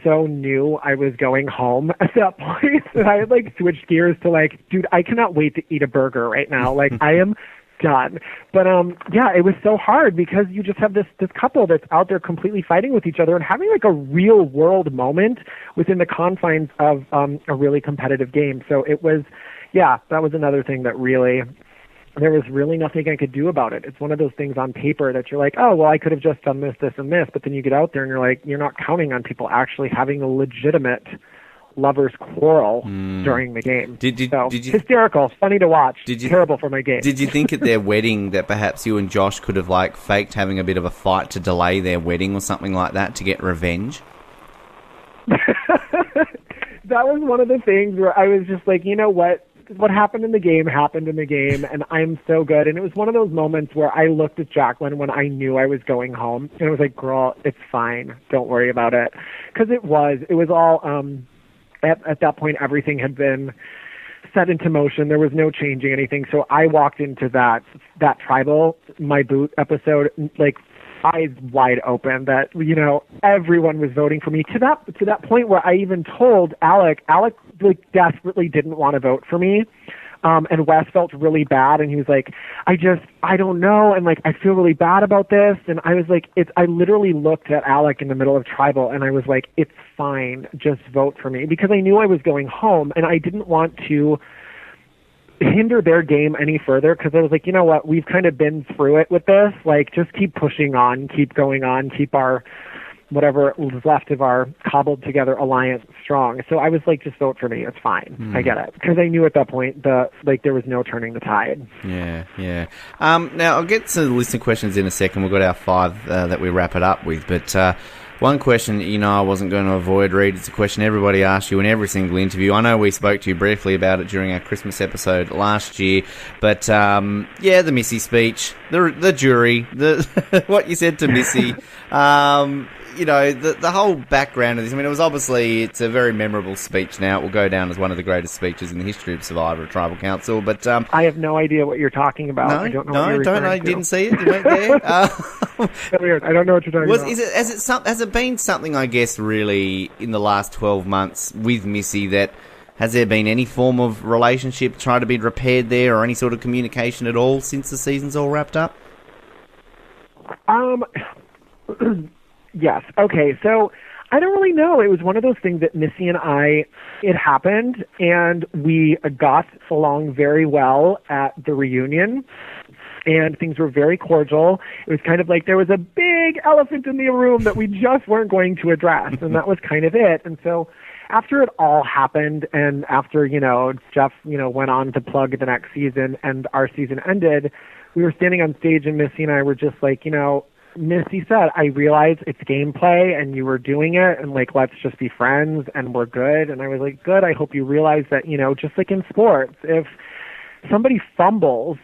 [SPEAKER 2] so knew I was going home at that point that I had switched gears to dude, I cannot wait to eat a burger right now. I am done. But it was so hard because you just have this couple that's out there completely fighting with each other and having a real world moment within the confines of a really competitive game. So it was, that was another thing that really, there was really nothing I could do about it. It's one of those things on paper that you're like, oh, well, I could have just done this, this, and this. But then you get out there and you're like, you're not counting on people actually having a legitimate lovers quarrel during the game. Did you hysterical, funny to watch, terrible for my game.
[SPEAKER 1] Did you think at their wedding that perhaps you and Josh could have faked having a bit of a fight to delay their wedding or something like that to get revenge?
[SPEAKER 2] That was one of the things where I was just like, you know what happened in the game happened in the game, and I'm so good. And it was one of those moments where I looked at Jacqueline when I knew I was going home, and I was like, girl, it's fine, don't worry about it. Because it was all at that point, everything had been set into motion. There was no changing anything. So I walked into that tribal, my boot episode, eyes wide open that, everyone was voting for me to that point where I even told Alec desperately didn't want to vote for me. And Wes felt really bad, and he was like, I don't know, and I feel really bad about this. And I was like, I literally looked at Alec in the middle of tribal, and I was like, it's fine, just vote for me, because I knew I was going home, and I didn't want to hinder their game any further, because I was like, you know what, we've kind of been through it with this, just keep pushing on, keep going on, keep our whatever was left of our cobbled together alliance strong. So I was like, just vote for me. It's fine. I get it. Because I knew at that point there was no turning the tide.
[SPEAKER 1] Yeah. Now, I'll get to the listener questions in a second. We've got our 5 that we wrap it up with. But one question I wasn't going to avoid, Reed. It's a question everybody asks you in every single interview. I know we spoke to you briefly about it during our Christmas episode last year. But, the Missy speech, the jury, what you said to Missy, the whole background of this. I mean, it's a very memorable speech now. It will go down as one of the greatest speeches in the history of Survivor Tribal Council. But I
[SPEAKER 2] have no idea what you're talking about. I don't know what you're referring to.
[SPEAKER 1] You didn't see it? You weren't there?
[SPEAKER 2] Weird. I don't know what you're talking about.
[SPEAKER 1] Has it been something, I guess, really, in the last 12 months with Missy that... Has there been any form of relationship trying to be repaired there or any sort of communication at all since the season's all wrapped up?
[SPEAKER 2] Yes. Okay. So I don't really know. It was one of those things that Missy and it happened, and we got along very well at the reunion, and things were very cordial. It was kind of like there was a big elephant in the room that we just weren't going to address, and that was kind of it. And so after it all happened, and after, Jeff, went on to plug the next season and our season ended, we were standing on stage, and Missy and I were just like, Missy said, I realize it's gameplay and you were doing it, and let's just be friends and we're good. And I was like, good. I hope you realize that, just like in sports, if somebody fumbles,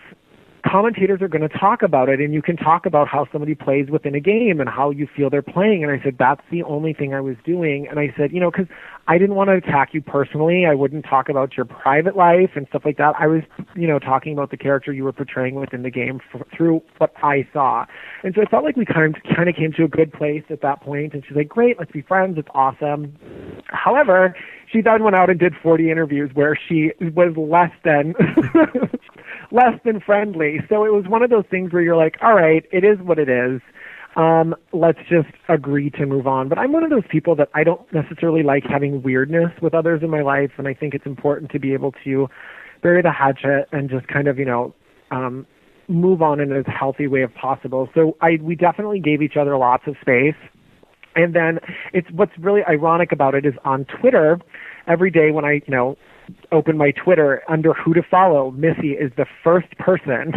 [SPEAKER 2] commentators are going to talk about it, and you can talk about how somebody plays within a game and how you feel they're playing. And I said, that's the only thing I was doing. And I said, because I didn't want to attack you personally. I wouldn't talk about your private life and stuff like that. I was, talking about the character you were portraying within the game through what I saw. And so I felt like we kind of came to a good place at that point. And she's like, great, let's be friends. It's awesome. However, she then went out and did 40 interviews where she was less than less than friendly. So it was one of those things where you're like, all right, it is what it is. Let's just agree to move on. But I'm one of those people that I don't necessarily like having weirdness with others in my life, and I think it's important to be able to bury the hatchet and just kind of, move on in as healthy way as possible. So we definitely gave each other lots of space. And then what's really ironic about it is on Twitter, every day when I, open my Twitter, under who to follow, Missy is the first person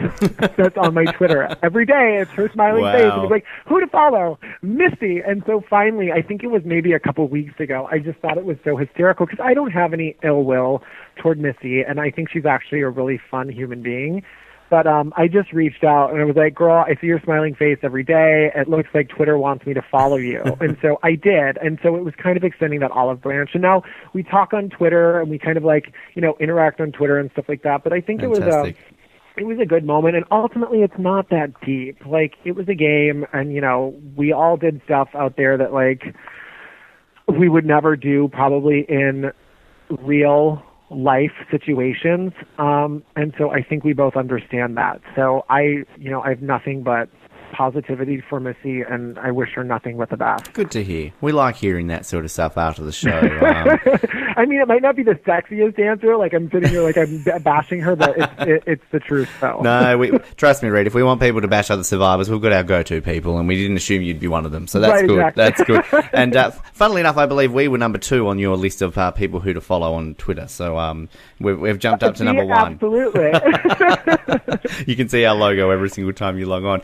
[SPEAKER 2] that's on my Twitter. Every day it's her smiling face, and it's like, who to follow? Missy. And so finally, I think it was maybe a couple weeks ago, I just thought it was so hysterical because I don't have any ill will toward Missy, and I think she's actually a really fun human being. But I just reached out and I was like, girl, I see your smiling face every day. It looks like Twitter wants me to follow you. And so I did. And so it was kind of extending that olive branch. And now we talk on Twitter and we kind of interact on Twitter and stuff like that. But I think
[SPEAKER 1] Fantastic.
[SPEAKER 2] it was a good moment. And ultimately, it's not that deep. Like, it was a game and, we all did stuff out there that, we would never do probably in real life situations, and so I think we both understand that. So I have nothing but positivity for Missy, and I wish her nothing but the best.
[SPEAKER 1] Good to hear. We like hearing that sort of stuff after the show.
[SPEAKER 2] I mean, it might not be the sexiest answer. Like, I'm sitting here like I'm bashing her, but it's the truth, though.
[SPEAKER 1] No, trust me, Reed. If we want people to bash other survivors, we've got our go-to people, and we didn't assume you'd be one of them. So that's
[SPEAKER 2] right,
[SPEAKER 1] good.
[SPEAKER 2] Exactly.
[SPEAKER 1] That's good. And funnily enough, I believe we were number 2 on your list of people who to follow on Twitter. So we've jumped up to number 1.
[SPEAKER 2] Absolutely.
[SPEAKER 1] You can see our logo every single time you log on.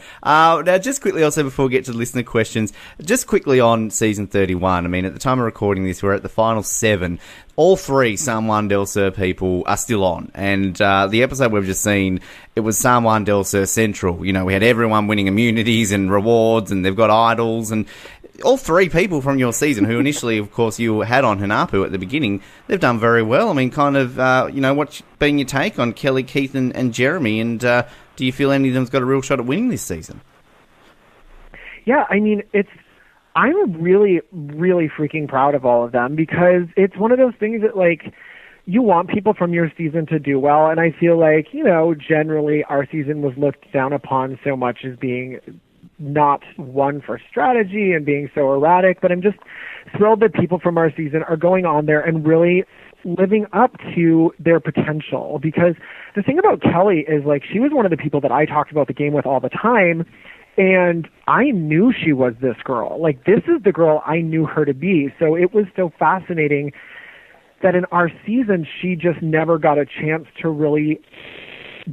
[SPEAKER 1] Now, just quickly also before we get to the listener questions, just quickly on season 31. I mean, at the time of recording this, we're at the final 7. All 3 San Juan del Sur people are still on. And the episode we've just seen, it was San Juan del Sur Central. We had everyone winning immunities and rewards, and they've got idols. And all 3 people from your season, who initially, of course, you had on Hanapu at the beginning, they've done very well. I mean, kind of, what's been your take on Kelly, Keith, and Jeremy? And do you feel any of them's got a real shot at winning this season?
[SPEAKER 2] Yeah, I mean, I'm really, really freaking proud of all of them because it's one of those things that, you want people from your season to do well, and I feel like, generally our season was looked down upon so much as being not one for strategy and being so erratic, but I'm just thrilled that people from our season are going on there and really living up to their potential. Because the thing about Kelly is, she was one of the people that I talked about the game with all the time, and I knew she was this girl. This is the girl I knew her to be. So it was so fascinating that in our season, she just never got a chance to really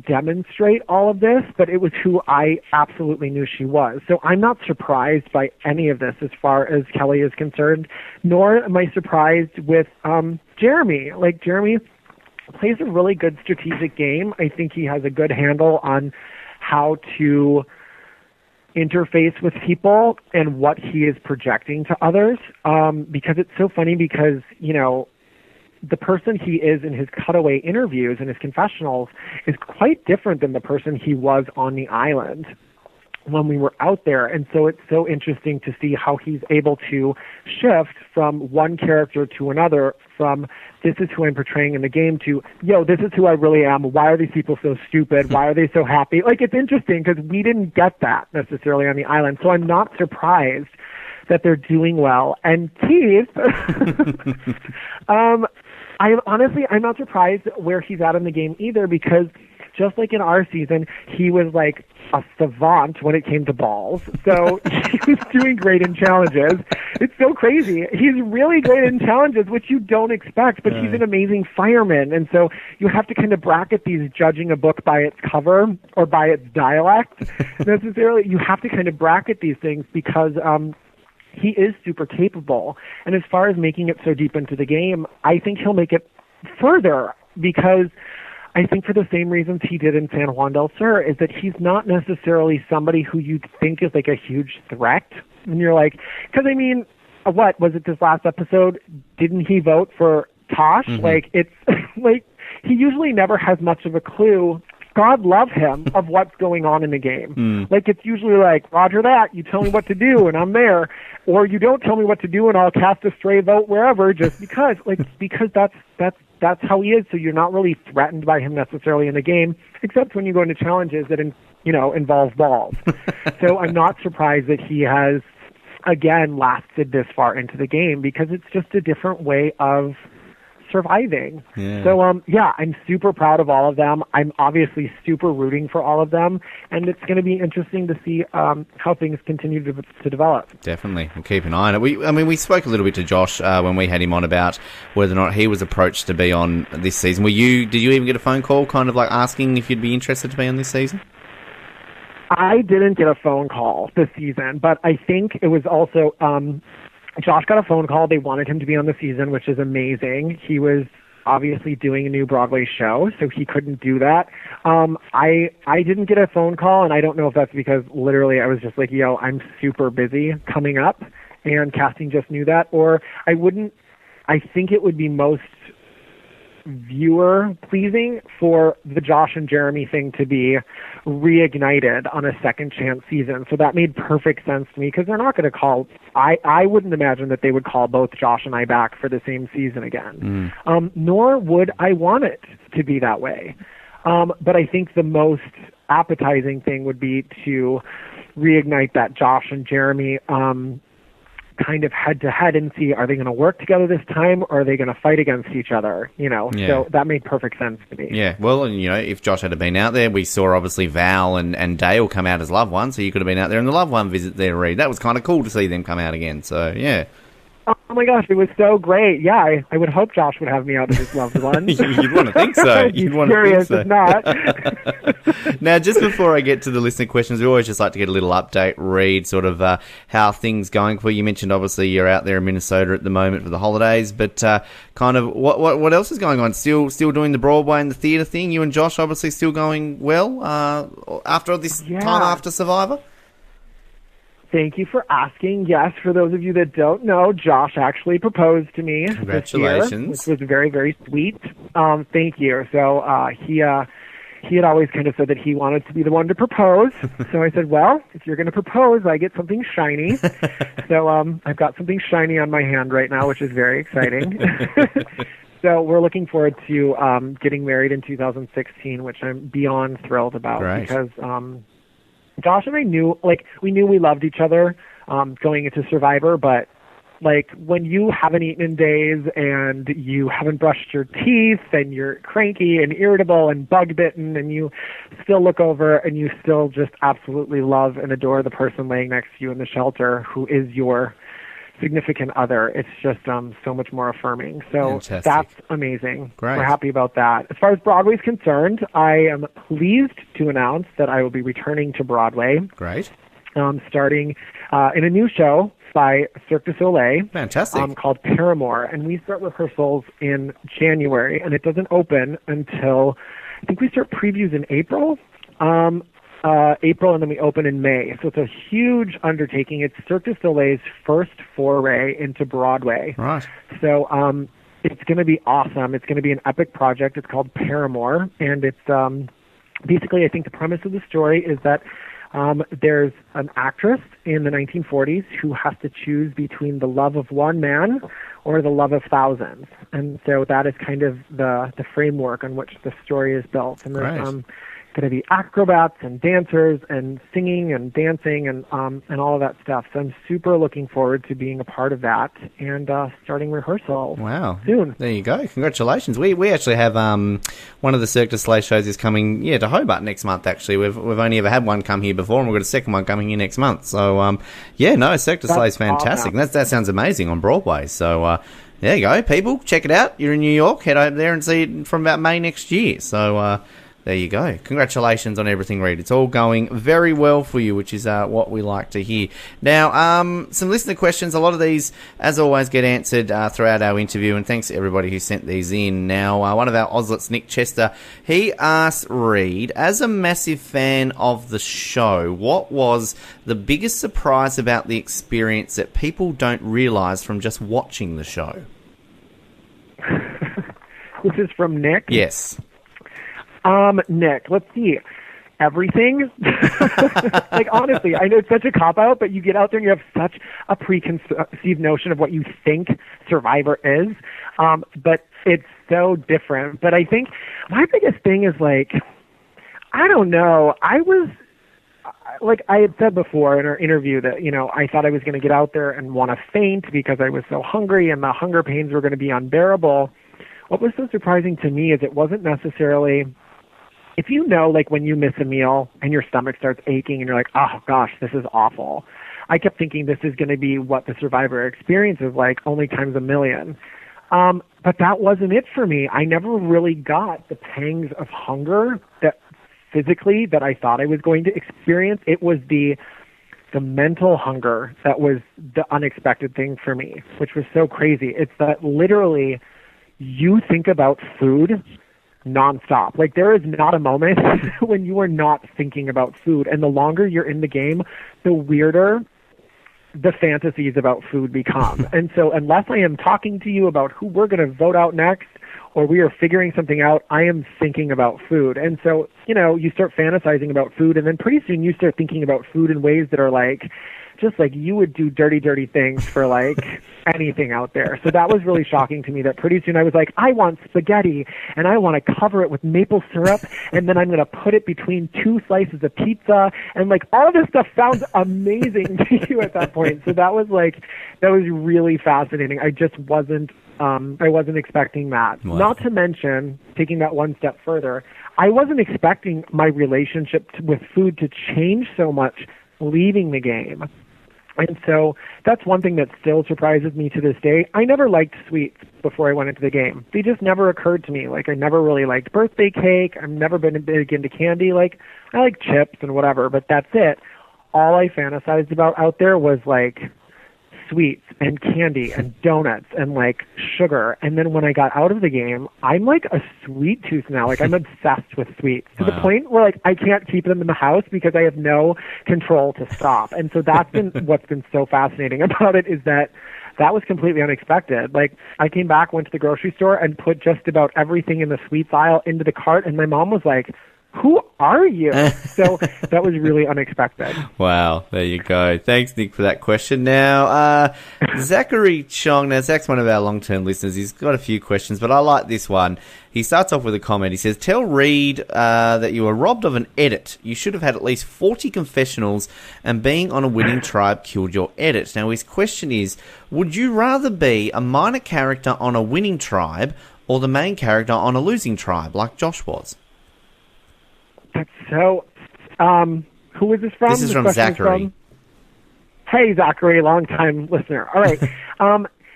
[SPEAKER 2] demonstrate all of this, but it was who I absolutely knew she was. So I'm not surprised by any of this as far as Kelly is concerned, nor am I surprised with Jeremy. Jeremy plays a really good strategic game. I think he has a good handle on how to interface with people and what he is projecting to others, because it's so funny because, the person he is in his cutaway interviews and his confessionals is quite different than the person he was on the island when we were out there. And so it's so interesting to see how he's able to shift from one character to another, from this is who I'm portraying in the game to, this is who I really am. Why are these people so stupid? Why are they so happy? It's interesting because we didn't get that necessarily on the island. So I'm not surprised that they're doing well. And Keith, I'm not surprised where he's at in the game either, because just like in our season, he was a savant when it came to balls. So he was doing great in challenges. It's so crazy. He's really great in challenges, which you don't expect, but he's an amazing fireman. And so you have to kind of bracket these, judging a book by its cover or by its dialect. Necessarily, you have to kind of bracket these things because he is super capable. And as far as making it so deep into the game, I think he'll make it further, because I think for the same reasons he did in San Juan del Sur, is that he's not necessarily somebody who you think is a huge threat. And you're because what was it this last episode? Didn't he vote for Tosh? Like, it's like he usually never has much of a clue. God love him of what's going on in the game. Like, it's usually like, Roger that, you tell me what to do and I'm there, or you don't tell me what to do and I'll cast a stray vote wherever just because, like, because that's how he is. So you're not really threatened by him necessarily in the game, except when you go into challenges that involve balls. So I'm not surprised that he has again lasted this far into the game, because it's just a different way of surviving. So I'm super proud of all of them. I'm obviously super rooting for all of them, and it's going to be interesting to see how things continue to develop.
[SPEAKER 1] Definitely, we'll keep an eye on it. We spoke a little bit to Josh when we had him on about whether or not he was approached to be on this season. Did you even get a phone call kind of like asking if you'd be interested to be on this season?
[SPEAKER 2] I didn't get a phone call this season, but I think it was also Josh got a phone call. They wanted him to be on the season, which is amazing. He was obviously doing a new Broadway show, so he couldn't do that. I didn't get a phone call, and I don't know if that's because literally I was just like, I'm super busy coming up, and casting just knew that, or I think it would be most viewer pleasing for the Josh and Jeremy thing to be reignited on a second chance season. So that made perfect sense to me, because they're not going to call, I wouldn't imagine that they would call both Josh and I back for the same season again. Nor would I want it to be that way. But I think the most appetizing thing would be to reignite that Josh and Jeremy kind of head-to-head and see, are they going to work together this time, or are they going to fight against each other? So that made perfect sense to me.
[SPEAKER 1] Yeah, well, if Josh had been out there, we saw obviously Val and Dale come out as loved ones, so you could have been out there in the loved one visit there, Reed. That was kind of cool to see them come out again, so yeah.
[SPEAKER 2] Oh my gosh, it was so great. Yeah, I would hope Josh would have me out as his loved one.
[SPEAKER 1] You'd want to think so. You'd want to think so.
[SPEAKER 2] If not.
[SPEAKER 1] Now, just before I get to the listener questions, we always just like to get a little update, Reed, sort of how things going for you. You mentioned obviously you're out there in Minnesota at the moment for the holidays, but kind of what else is going on? Still doing the Broadway and the theatre thing? You and Josh obviously still going well after this time after Survivor?
[SPEAKER 2] Thank you for asking. Yes, for those of you that don't know, Josh actually proposed to me
[SPEAKER 1] Congratulations.
[SPEAKER 2] this year, which was very, very sweet. Thank you. So he had always kind of said that he wanted to be the one to propose. So I said, well, if you're going to propose, I get something shiny. So I've got something shiny on my hand right now, which is very exciting. So we're looking forward to getting married in 2016, which I'm beyond thrilled about.
[SPEAKER 1] Right.
[SPEAKER 2] Because Josh and I knew we loved each other going into Survivor, but like when you haven't eaten in days and you haven't brushed your teeth and you're cranky and irritable and bug bitten and you still look over and you still just absolutely love and adore the person laying next to you in the shelter who is your significant other, it's just so much more affirming. So
[SPEAKER 1] Fantastic.
[SPEAKER 2] That's amazing.
[SPEAKER 1] Great.
[SPEAKER 2] We're happy about that. As far as Broadway's concerned, I am pleased to announce that I will be returning to Broadway.
[SPEAKER 1] Great.
[SPEAKER 2] Starting in a new show by Cirque du Soleil.
[SPEAKER 1] Fantastic.
[SPEAKER 2] Called Paramore. And we start rehearsals in January, and it doesn't open until, I think we start previews in April. April, and then we open in May. So it's a huge undertaking. It's Cirque du Soleil's first foray into Broadway.
[SPEAKER 1] Right.
[SPEAKER 2] So it's going to be awesome. It's going to be an epic project. It's called Paramore, and it's basically, I think the premise of the story is that there's an actress in the 1940s who has to choose between the love of one man or the love of thousands. And so that is kind of the framework on which the story is built. And there's going to be acrobats and dancers and singing and dancing and all of that stuff. So I'm super looking forward to being a part of that and starting rehearsal.
[SPEAKER 1] Wow.
[SPEAKER 2] Soon.
[SPEAKER 1] There you go. Congratulations. We actually have one of the Cirque du Soleil shows is coming to Hobart next month. Actually, we've only ever had one come here before, and we've got a second one coming here next month. So Cirque du Soleil is fantastic.
[SPEAKER 2] Awesome.
[SPEAKER 1] That sounds amazing on Broadway. So there you go, people. Check it out. You're in New York. Head over there and see it from about May next year. So. There you go. Congratulations on everything, Reed. It's all going very well for you, which is what we like to hear. Now, some listener questions. A lot of these, as always, get answered throughout our interview, and thanks to everybody who sent these in. Now, one of our Oslets, Nick Chester, he asked Reed, as a massive fan of the show, what was the biggest surprise about the experience that people don't realise from just watching the show?
[SPEAKER 2] This is from Nick?
[SPEAKER 1] Yes.
[SPEAKER 2] Nick, let's see. Everything. Like, honestly, I know it's such a cop-out, but you get out there and you have such a preconceived notion of what you think Survivor is. But it's so different. But I think my biggest thing is, like, I don't know. I was, like I had said before in our interview that, you know, I thought I was going to get out there and want to faint because I was so hungry and the hunger pains were going to be unbearable. What was so surprising to me is it wasn't necessarily... If you know, like, when you miss a meal and your stomach starts aching and you're like, oh, gosh, this is awful. I kept thinking this is going to be what the Survivor experience is like, only times a million. But that wasn't it for me. I never really got the pangs of hunger that physically that I thought I was going to experience. It was the mental hunger that was the unexpected thing for me, which was so crazy. It's that literally you think about food nonstop. Like, there is not a moment when you are not thinking about food. And the longer you're in the game, the weirder the fantasies about food become. And so unless I am talking to you about who we're going to vote out next, or we are figuring something out, I am thinking about food. And so, you know, you start fantasizing about food, and then pretty soon you start thinking about food in ways that are like, just like you would do dirty, dirty things for, like, anything out there. So that was really shocking to me that pretty soon I was like, I want spaghetti, and I want to cover it with maple syrup, and then I'm going to put it between 2 slices of pizza, and, like, all of this stuff sounds amazing to you at that point. So that was really fascinating. I just wasn't expecting that.
[SPEAKER 1] Wow.
[SPEAKER 2] Not to mention, taking that one step further, I wasn't expecting my relationship with food to change so much leaving the game. And so that's one thing that still surprises me to this day. I never liked sweets before I went into the game. They just never occurred to me. Like, I never really liked birthday cake. I've never been big into candy. Like, I like chips and whatever, but that's it. All I fantasized about out there was, like, sweets and candy and donuts and, like, sugar. And then when I got out of the game, I'm like a sweet tooth now. Like, I'm obsessed with sweets to the point where, like, I can't keep them in the house because I have no control to stop. And so that's been what's been so fascinating about it, is that was completely unexpected. Like, I came back, went to the grocery store, and put just about everything in the sweets aisle into the cart, and my mom was like, who are you? So that was really unexpected.
[SPEAKER 1] Wow, there you go. Thanks, Nick, for that question. Now, Zachary Chong, now Zach's one of our long-term listeners. He's got a few questions, but I like this one. He starts off with a comment. He says, tell Reed that you were robbed of an edit. You should have had at least 40 confessionals, and being on a winning tribe killed your edit. Now, his question is, would you rather be a minor character on a winning tribe or the main character on a losing tribe, like Josh was?
[SPEAKER 2] That's so... who is this from?
[SPEAKER 1] This is from Zachary.
[SPEAKER 2] Hey, Zachary, long-time listener. All right.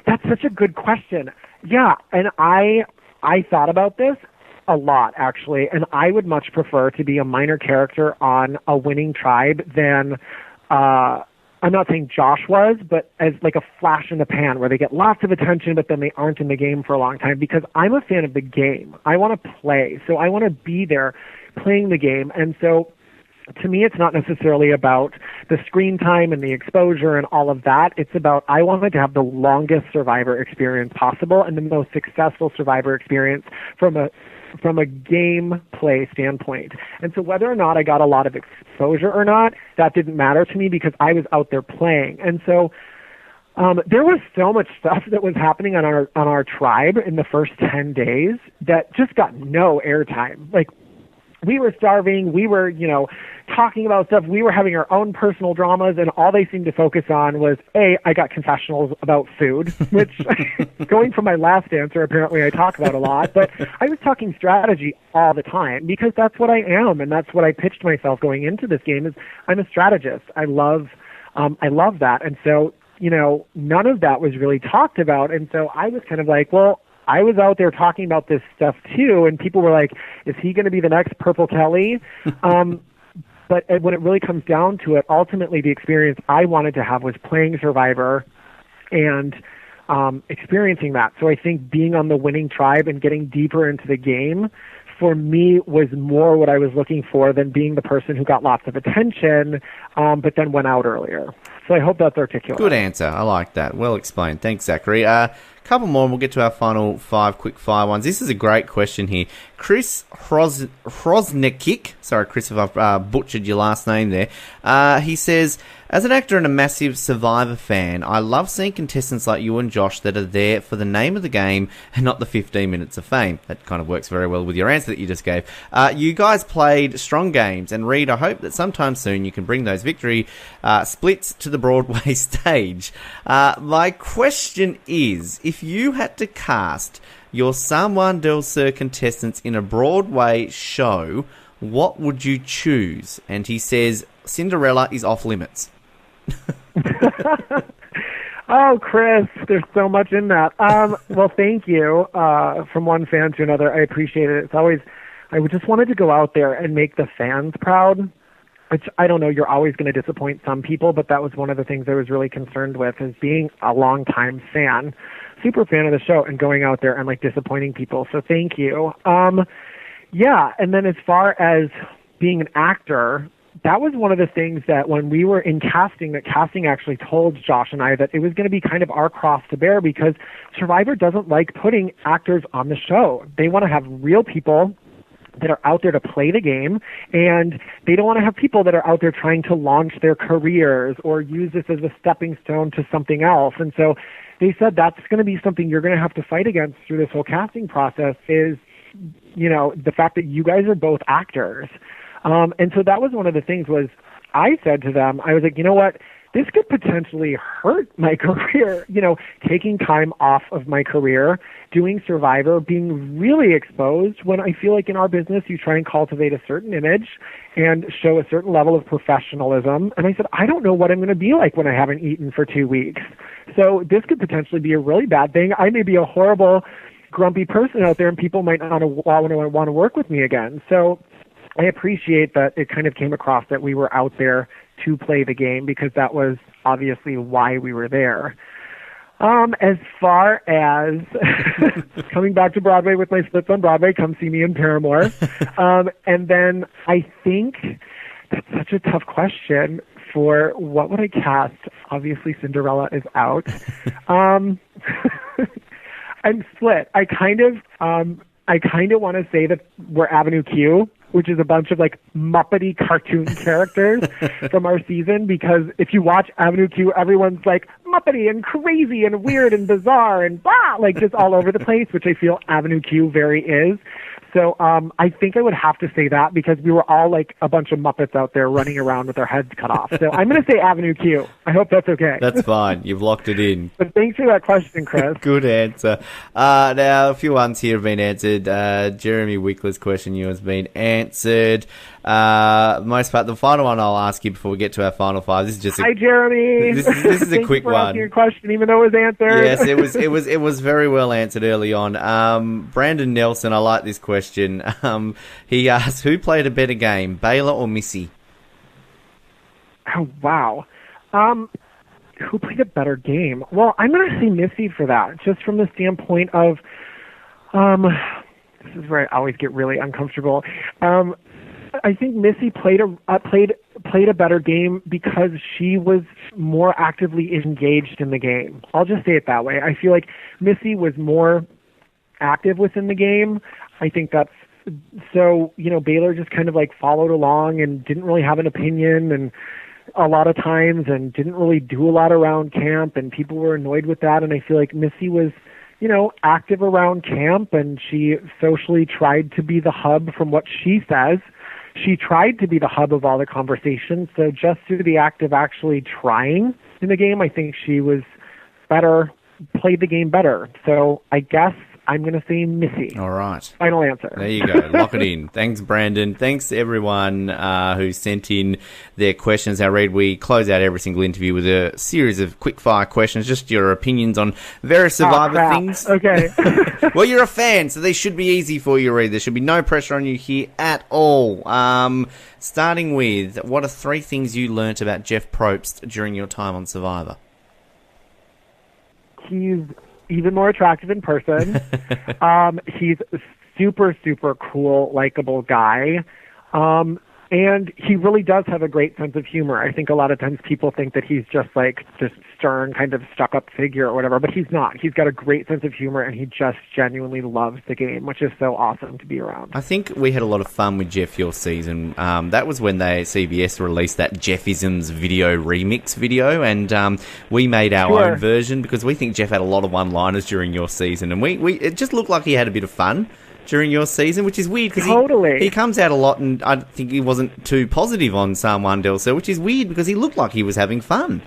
[SPEAKER 2] That's such a good question. Yeah, and I thought about this a lot, actually, and I would much prefer to be a minor character on a winning tribe than... I'm not saying Josh was, but as like a flash in the pan where they get lots of attention, but then they aren't in the game for a long time, because I'm a fan of the game. I want to play. So I want to be there playing the game. And so to me, it's not necessarily about the screen time and the exposure and all of that. It's about, I wanted to have the longest Survivor experience possible and the most successful Survivor experience from a gameplay standpoint. And so whether or not I got a lot of exposure or not, that didn't matter to me because I was out there playing. And so there was so much stuff that was happening on our tribe in the first 10 days that just got no airtime. Like, we were starving, we were, talking about stuff, we were having our own personal dramas, and all they seemed to focus on was, I got confessionals about food, which, going from my last answer, apparently I talk about a lot, but I was talking strategy all the time, because that's what I am, and that's what I pitched myself going into this game, is I'm a strategist. I love that, and so, none of that was really talked about, and so I was kind of like, well, I was out there talking about this stuff too, and people were like, is he going to be the next Purple Kelly? But when it really comes down to it, ultimately the experience I wanted to have was playing Survivor and experiencing that. So I think being on the winning tribe and getting deeper into the game for me was more what I was looking for than being the person who got lots of attention, but then went out earlier. So I hope that's articulate.
[SPEAKER 1] Good answer. I like that. Well explained. Thanks, Zachary. Couple more and we'll get to our final 5 quick fire ones. This is a great question here. Chris Hrosnikic, sorry Chris if I've butchered your last name there, he says, as an actor and a massive Survivor fan, I love seeing contestants like you and Josh that are there for the name of the game and not the 15 minutes of fame. That kind of works very well with your answer that you just gave. You guys played strong games, and Reed, I hope that sometime soon you can bring those victory splits to the Broadway stage. My question is, if you had to cast your San Juan del Sur contestants in a Broadway show, what would you choose? And he says Cinderella is off limits.
[SPEAKER 2] Oh, Chris, there's so much in that. Well, thank you. From one fan to another, I appreciate it. It's always, I just wanted to go out there and make the fans proud. Which, I don't know, you're always going to disappoint some people, but that was one of the things I was really concerned with, is being a longtime fan, super fan of the show, and going out there and like disappointing people. So thank you. Yeah, and then as far as being an actor, that was one of the things that when we were in casting, that casting actually told Josh and I that it was going to be kind of our cross to bear, because Survivor doesn't like putting actors on the show. They want to have real people that are out there to play the game, and they don't want to have people that are out there trying to launch their careers or use this as a stepping stone to something else. And so they said that's going to be something you're going to have to fight against through this whole casting process, is, you know, the fact that you guys are both actors. And so that was one of the things. Was I said to them, I was like, you know what, this could potentially hurt my career, you know, taking time off of my career, doing Survivor, being really exposed, when I feel like in our business you try and cultivate a certain image and show a certain level of professionalism. And I said, I don't know what I'm going to be like when I haven't eaten for 2 weeks. So this could potentially be a really bad thing. I may be a horrible, grumpy person out there, and people might not want to work with me again. So I appreciate that it kind of came across that we were out there to play the game, because that was obviously why we were there. As far as coming back to Broadway with my splits on Broadway, come see me in Paramore. And then I think that's such a tough question for what would I cast. Obviously Cinderella is out. I'm split. I kind of want to say that we're Avenue Q, which is a bunch of like Muppety cartoon characters from our season, because if you watch Avenue Q, everyone's like Muppety and crazy and weird and bizarre and blah, like just all over the place, which I feel Avenue Q very is. So I think I would have to say that, because we were all like a bunch of Muppets out there running around with our heads cut off. So I'm going to say Avenue Q. I hope that's okay.
[SPEAKER 1] That's fine. You've locked it in.
[SPEAKER 2] But thanks for that question, Chris.
[SPEAKER 1] Good answer. Now, a few ones here have been answered. Jeremy Wickler's question has been answered. Most part. The final one I'll ask you before we get to our final 5. This is just
[SPEAKER 2] Hi, Jeremy.
[SPEAKER 1] This is a quick
[SPEAKER 2] one.
[SPEAKER 1] one.
[SPEAKER 2] Your question, even though it was answered.
[SPEAKER 1] Yes, it was very well answered early on. Brandon Nelson, I like this question. He asked, who played a better game, Baylor or Missy?
[SPEAKER 2] Oh, wow. Who played a better game? Well, I'm going to say Missy for that, just from the standpoint of, this is where I always get really uncomfortable. I think Missy played a better game because she was more actively engaged in the game. I'll just say it that way. I feel like Missy was more active within the game. I think that's so, you know, Baylor just kind of like followed along and didn't really have an opinion, and a lot of times, and didn't really do a lot around camp, and people were annoyed with that. And I feel like Missy was, you know, active around camp, and she socially tried to be the hub. From what she says, she tried to be the hub of all the conversations. So just through the act of actually trying in the game, I think she was better, played the game better. So I guess I'm going to say Missy.
[SPEAKER 1] All right.
[SPEAKER 2] Final answer.
[SPEAKER 1] There you go. Lock it in. Thanks, Brandon. Thanks to everyone who sent in their questions. Now, Reed, we close out every single interview with a series of quick-fire questions, just your opinions on various Survivor things.
[SPEAKER 2] Okay.
[SPEAKER 1] Well, you're a fan, so they should be easy for you, Reed. There should be no pressure on you here at all. Starting with, what are 3 things you learnt about Jeff Probst during your time on Survivor?
[SPEAKER 2] He's even more attractive in person. He's a super, super cool, likable guy. And he really does have a great sense of humor. I think a lot of times people think that he's just like this stern, kind of stuck-up figure or whatever, but he's not. He's got a great sense of humor, and he just genuinely loves the game, which is so awesome to be around.
[SPEAKER 1] I think we had a lot of fun with Jeff your season. That was when CBS released that Jeffisms video remix video, and we made our own version because we think Jeff had a lot of one-liners during your season, and it just looked like he had a bit of fun during your season, which is weird because he comes out a lot, and I think he wasn't too positive on San Juan del Sur, which is weird because he looked like he was having fun.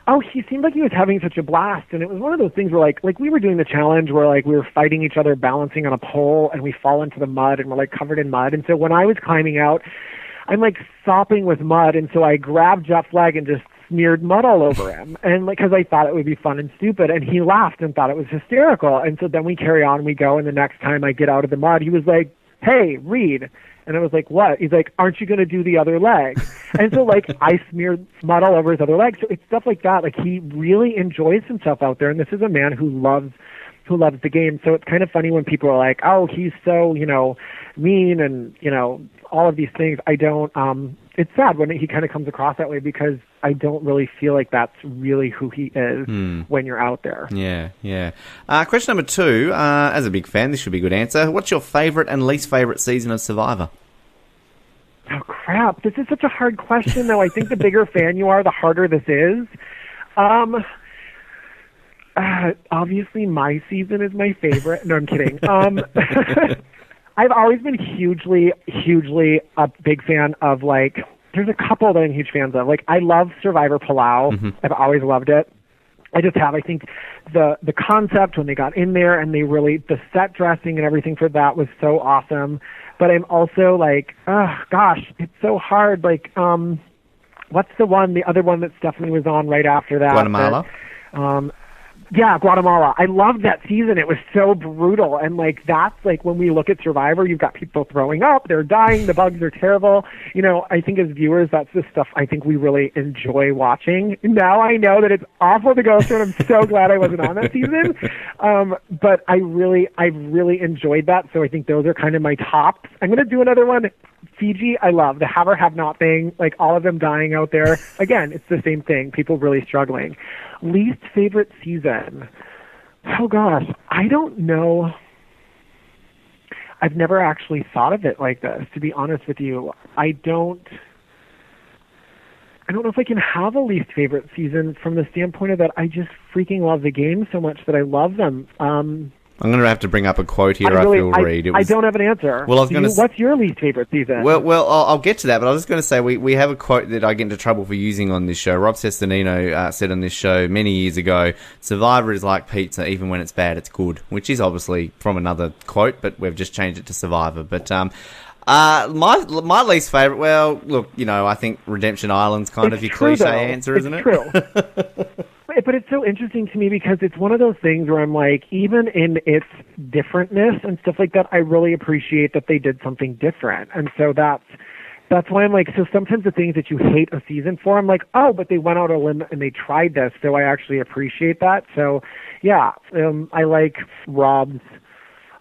[SPEAKER 2] Oh, he seemed like he was having such a blast, and it was one of those things where, like we were doing the challenge where, like, we were fighting each other balancing on a pole, and we fall into the mud, and we're, like, covered in mud, and so when I was climbing out, I'm, like, sopping with mud, and so I grabbed Jeff's leg and just smeared mud all over him, and like, because I thought it would be fun and stupid, and he laughed and thought it was hysterical, and so then we carry on, we go, and the next time I get out of the mud, he was like, "Hey, Reed," and I was like, "What?" He's like, "Aren't you going to do the other leg?" And so, like, I smeared mud all over his other leg, so it's stuff like that. Like, he really enjoys himself out there, and this is a man who loves the game, so it's kind of funny when people are like, "Oh, he's so, mean," and, all of these things. I don't, it's sad when he kind of comes across that way because I don't really feel like that's really who he is when you're out there.
[SPEAKER 1] Yeah. Question number 2, as a big fan, this should be a good answer. What's your favourite and least favourite season of Survivor?
[SPEAKER 2] Oh, crap. This is such a hard question, though. I think the bigger fan you are, the harder this is. Obviously, my season is my favorite. No, I'm kidding. I've always been hugely a big fan of, like, there's a couple that I'm huge fans of. Like, I love Survivor Palau. Mm-hmm. I've always loved it. I think the concept when they got in there and the set dressing and everything for that was so awesome. But I'm also like, oh gosh, it's so hard. Like, what's the other one that Stephanie was on right after that?
[SPEAKER 1] Guatemala?
[SPEAKER 2] Yeah, Guatemala. I loved that season. It was so brutal. And, like, that's, like, when we look at Survivor, you've got people throwing up, they're dying, the bugs are terrible. I think as viewers, that's the stuff I think we really enjoy watching. Now I know that it's awful to go through, and I'm so glad I wasn't on that season. But I really enjoyed that, so I think those are kind of my tops. I'm going to do another one. Fiji, I love the have or have not thing, like all of them dying out there. Again, it's the same thing, people really struggling. Least favorite season. Oh gosh, I don't know. I've never actually thought of it like this, to be honest with you. I don't know if I can have a least favorite season from the standpoint of that I just freaking love the game so much that I love them.
[SPEAKER 1] I'm going to have to bring up a quote here, I feel, Reed.
[SPEAKER 2] I don't have an answer.
[SPEAKER 1] Well,
[SPEAKER 2] what's your least favorite season?
[SPEAKER 1] Well, I'll get to that, but I was just going to say we have a quote that I get into trouble for using on this show. Rob Sesternino said on this show many years ago, Survivor is like pizza, even when it's bad, it's good, which is obviously from another quote, but we've just changed it to Survivor. But my least favourite, well, look, I think Redemption Island's kind of your cliche answer, isn't it?
[SPEAKER 2] It's true. But it's so interesting to me because it's one of those things where I'm like, even in its differentness and stuff like that, I really appreciate that they did something different. And so that's why I'm like, so sometimes the things that you hate a season for, I'm like, oh, but they went out on a limb and they tried this, so I actually appreciate that. So, yeah, I like Rob's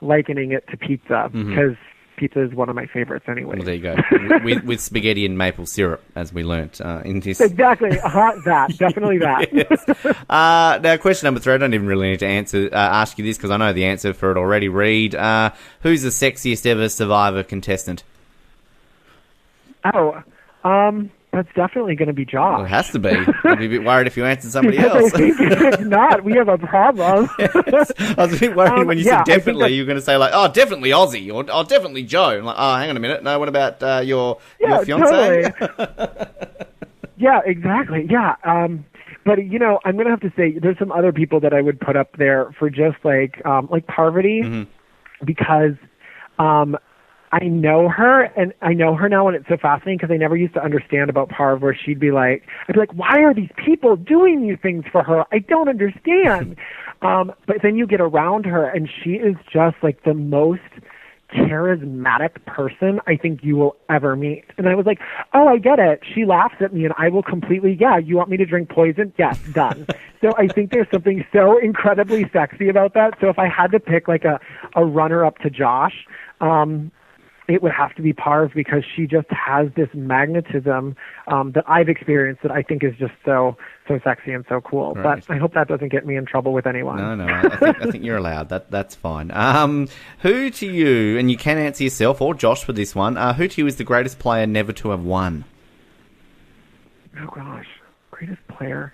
[SPEAKER 2] likening it to pizza because pizza is one of my favorites anyway.
[SPEAKER 1] Well, there you go. with spaghetti and maple syrup, as we learnt in this.
[SPEAKER 2] Exactly. Definitely that.
[SPEAKER 1] Yes. Now, question number 3. I don't even really need to ask you this because I know the answer for it already. Reed, who's the sexiest ever Survivor contestant?
[SPEAKER 2] Oh, that's definitely going to be Josh.
[SPEAKER 1] Well, it has to be. I'd be a bit worried if you answered somebody else.
[SPEAKER 2] I think if not, we have a problem.
[SPEAKER 1] Yes. I was a bit worried when you said definitely. You were going to say, like, oh, definitely Aussie, or oh, definitely Joe. I'm like, oh, hang on a minute. No, what about your fiancé?
[SPEAKER 2] Totally. Yeah, exactly. Yeah. But I'm gonna have to say there's some other people that I would put up there for just like Parvati, because I know her, and I know her now, and it's so fascinating because I never used to understand about Parv, where I'd be like, why are these people doing these things for her? I don't understand. But then you get around her, and she is just like the most charismatic person I think you will ever meet. And I was like, oh, I get it. She laughs at me, and I will completely, you want me to drink poison? Yes, done. So I think there's something so incredibly sexy about that. So if I had to pick like a runner-up to Josh, it would have to be Parv, because she just has this magnetism that I've experienced that I think is just so sexy and so cool. Right. But I hope that doesn't get me in trouble with anyone.
[SPEAKER 1] No, I think you're allowed. That's fine. Who to you, and you can answer yourself or Josh for this one, who to you is the greatest player never to have won?
[SPEAKER 2] Oh, gosh. Greatest player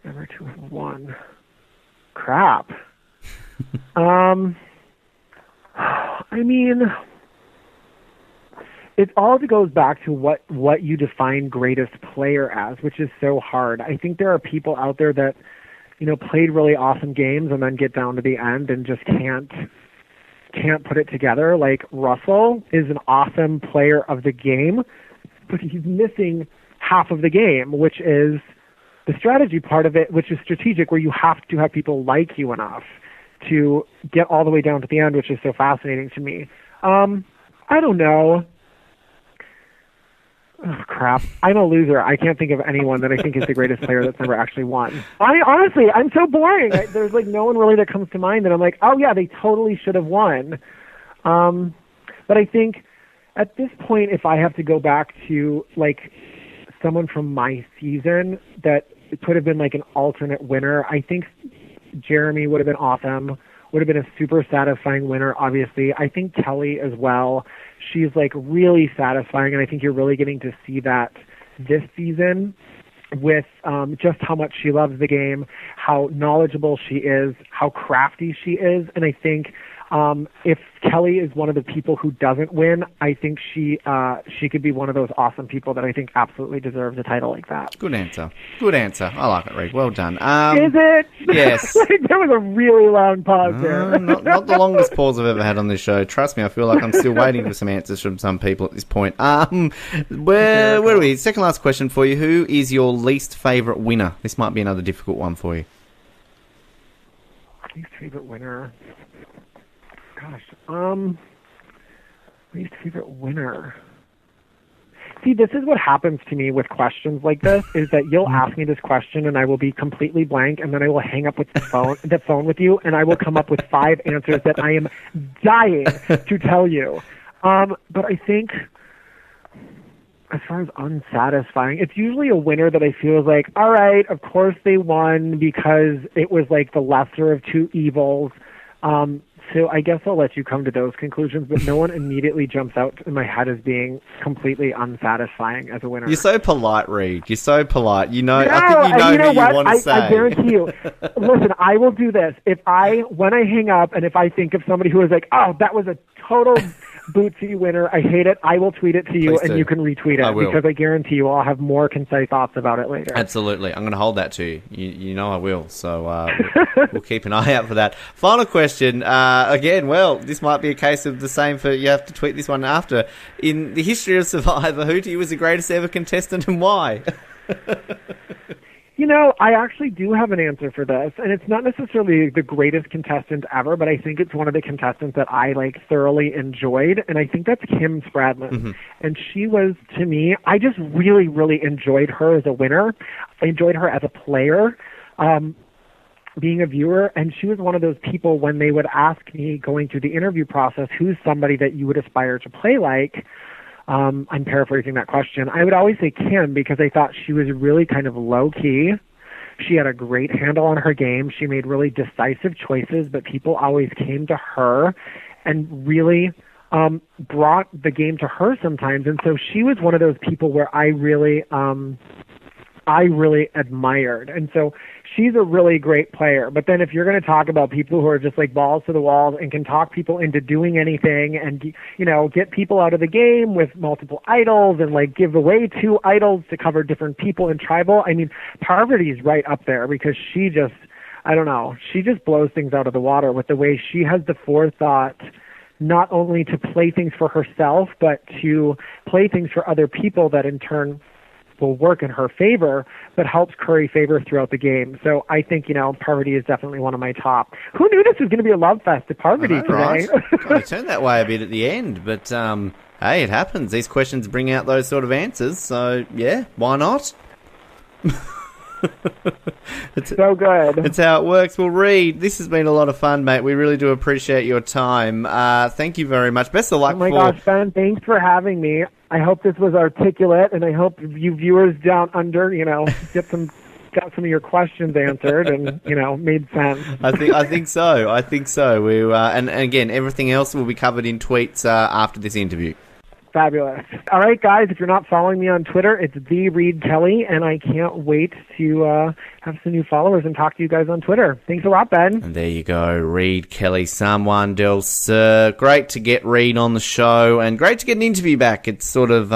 [SPEAKER 2] never to have won. Crap. I mean, it all goes back to what you define greatest player as, which is so hard. I think there are people out there that, played really awesome games and then get down to the end and just can't put it together. Like Russell is an awesome player of the game, but he's missing half of the game, which is the strategy part of it, which is strategic, where you have to have people like you enough to get all the way down to the end, which is so fascinating to me. I don't know. Oh, crap. I'm a loser. I can't think of anyone that I think is the greatest player that's never actually won. Honestly, I'm so boring. There's like no one really that comes to mind that I'm like, oh yeah, they totally should have won. But I think at this point, if I have to go back to like someone from my season that could have been like an alternate winner, I think Jeremy would have been awesome. Would have been a super satisfying winner, obviously. I think Kelly as well. She's like really satisfying, and I think you're really getting to see that this season with just how much she loves the game, how knowledgeable she is, how crafty she is. And I think if Kelly is one of the people who doesn't win, I think she could be one of those awesome people that I think absolutely deserves a title like that.
[SPEAKER 1] Good answer. I like it, Rick. Well done.
[SPEAKER 2] Is it?
[SPEAKER 1] Yes.
[SPEAKER 2] There was a really long pause there.
[SPEAKER 1] Not the longest pause I've ever had on this show. Trust me, I feel like I'm still waiting for some answers from some people at this point. Where are we? Second last question for you. Who is your least favourite winner? This might be another difficult one for you.
[SPEAKER 2] Least favourite winner? Gosh, least favorite winner. See, this is what happens to me with questions like this, is that you'll ask me this question and I will be completely blank, and then I will hang up with the phone with you, and I will come up with 5 answers that I am dying to tell you. But I think, as far as unsatisfying, it's usually a winner that I feel is like, all right, of course they won because it was like the lesser of two evils. So I guess I'll let you come to those conclusions, but no one immediately jumps out in my head as being completely unsatisfying as a winner.
[SPEAKER 1] You're so polite, Reed. You're so polite. I think you know who you want to say.
[SPEAKER 2] I guarantee you. Listen, I will do this. When I hang up, and if I think of somebody who is like, oh, that was a total Bootsy winner, I hate it, I will tweet it to you, and you can retweet it, because I guarantee you I'll have more concise thoughts about it later.
[SPEAKER 1] Absolutely. I'm going to hold that to you. You know I will. So we'll keep an eye out for that. Final question. Again, this might be a case of the same for, you have to tweet this one after. In the history of Survivor, who to you was the greatest ever contestant and why?
[SPEAKER 2] I actually do have an answer for this, and it's not necessarily the greatest contestant ever, but I think it's one of the contestants that I thoroughly enjoyed, and I think that's Kim Spradlin. Mm-hmm. And she was, to me, I just really, really enjoyed her as a winner. I enjoyed her as a player, being a viewer, and she was one of those people when they would ask me going through the interview process, who's somebody that you would aspire to play like? I'm paraphrasing that question. I would always say Kim, because I thought she was really kind of low-key. She had a great handle on her game. She made really decisive choices, but people always came to her and really brought the game to her sometimes. And so she was one of those people where I really I really admired. And so she's a really great player. But then if you're going to talk about people who are just like balls to the walls and can talk people into doing anything and, get people out of the game with multiple idols and like give away 2 idols to cover different people in tribal, I mean, Parvati's right up there because she just blows things out of the water with the way she has the forethought not only to play things for herself, but to play things for other people that in turn will work in her favor, but helps curry favor throughout the game. So I think, Parvati is definitely one of my top. Who knew this was going to be a love fest at Parvati today?
[SPEAKER 1] Right. Well, it turned that way a bit at the end, but hey, it happens. These questions bring out those sort of answers, so yeah, why not?
[SPEAKER 2] It's so good.
[SPEAKER 1] It's how it works. Well, Reed, this has been a lot of fun, mate. We really do appreciate your time. Thank you very much. Best of luck.
[SPEAKER 2] Oh my gosh, Ben, thanks for having me. I hope this was articulate, and I hope you viewers down under, got some of your questions answered and, made sense.
[SPEAKER 1] I think so. We and again, everything else will be covered in tweets after this interview.
[SPEAKER 2] Fabulous. All right, guys, if you're not following me on Twitter, it's the Reed Kelly, and I can't wait to have some new followers and talk to you guys on Twitter. Thanks a lot, Ben.
[SPEAKER 1] And there you go, Reed Kelly, Someone Del Sur. Great to get Reed on the show, and great to get an interview back. It's sort of,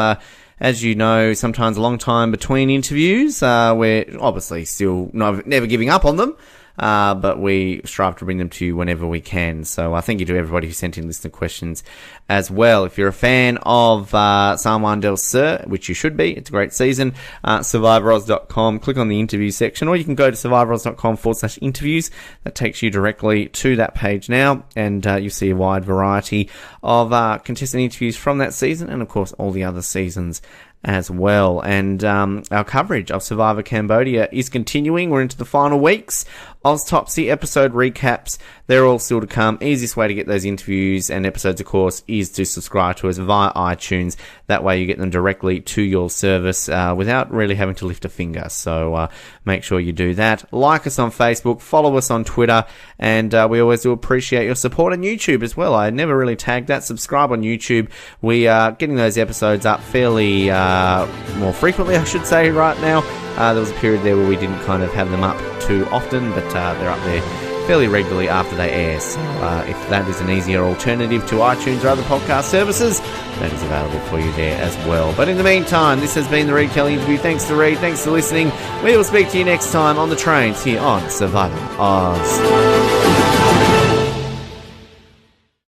[SPEAKER 1] as you know, sometimes a long time between interviews. We're obviously still never giving up on them. But we strive to bring them to you whenever we can. So thank you to everybody who sent in listener questions as well. If you're a fan of Someone Del Sur, which you should be, it's a great season, SurvivorOz.com, click on the interview section, or you can go to SurvivorOz.com/interviews. That takes you directly to that page now, and you see a wide variety of contestant interviews from that season, and of course all the other seasons as well. And our coverage of Survivor Cambodia is continuing. We're into the final weeks. Oztopsy episode recaps, they're all still to come. Easiest way to get those interviews and episodes, of course, is to subscribe to us via iTunes. That way you get them directly to your service without really having to lift a finger. So make sure you do that. Like us on Facebook, follow us on Twitter, and we always do appreciate your support on YouTube as well. I never really tagged that. Subscribe on YouTube. We are getting those episodes up fairly more frequently, I should say, right now. There was a period there where we didn't kind of have them up too often, but they're up there fairly regularly after they air. So if that is an easier alternative to iTunes or other podcast services, that is available for you there as well. But in the meantime, this has been the Reed Kelly interview. Thanks to Reed. Thanks for listening. We will speak to you next time on the trains here on Survivor Oz.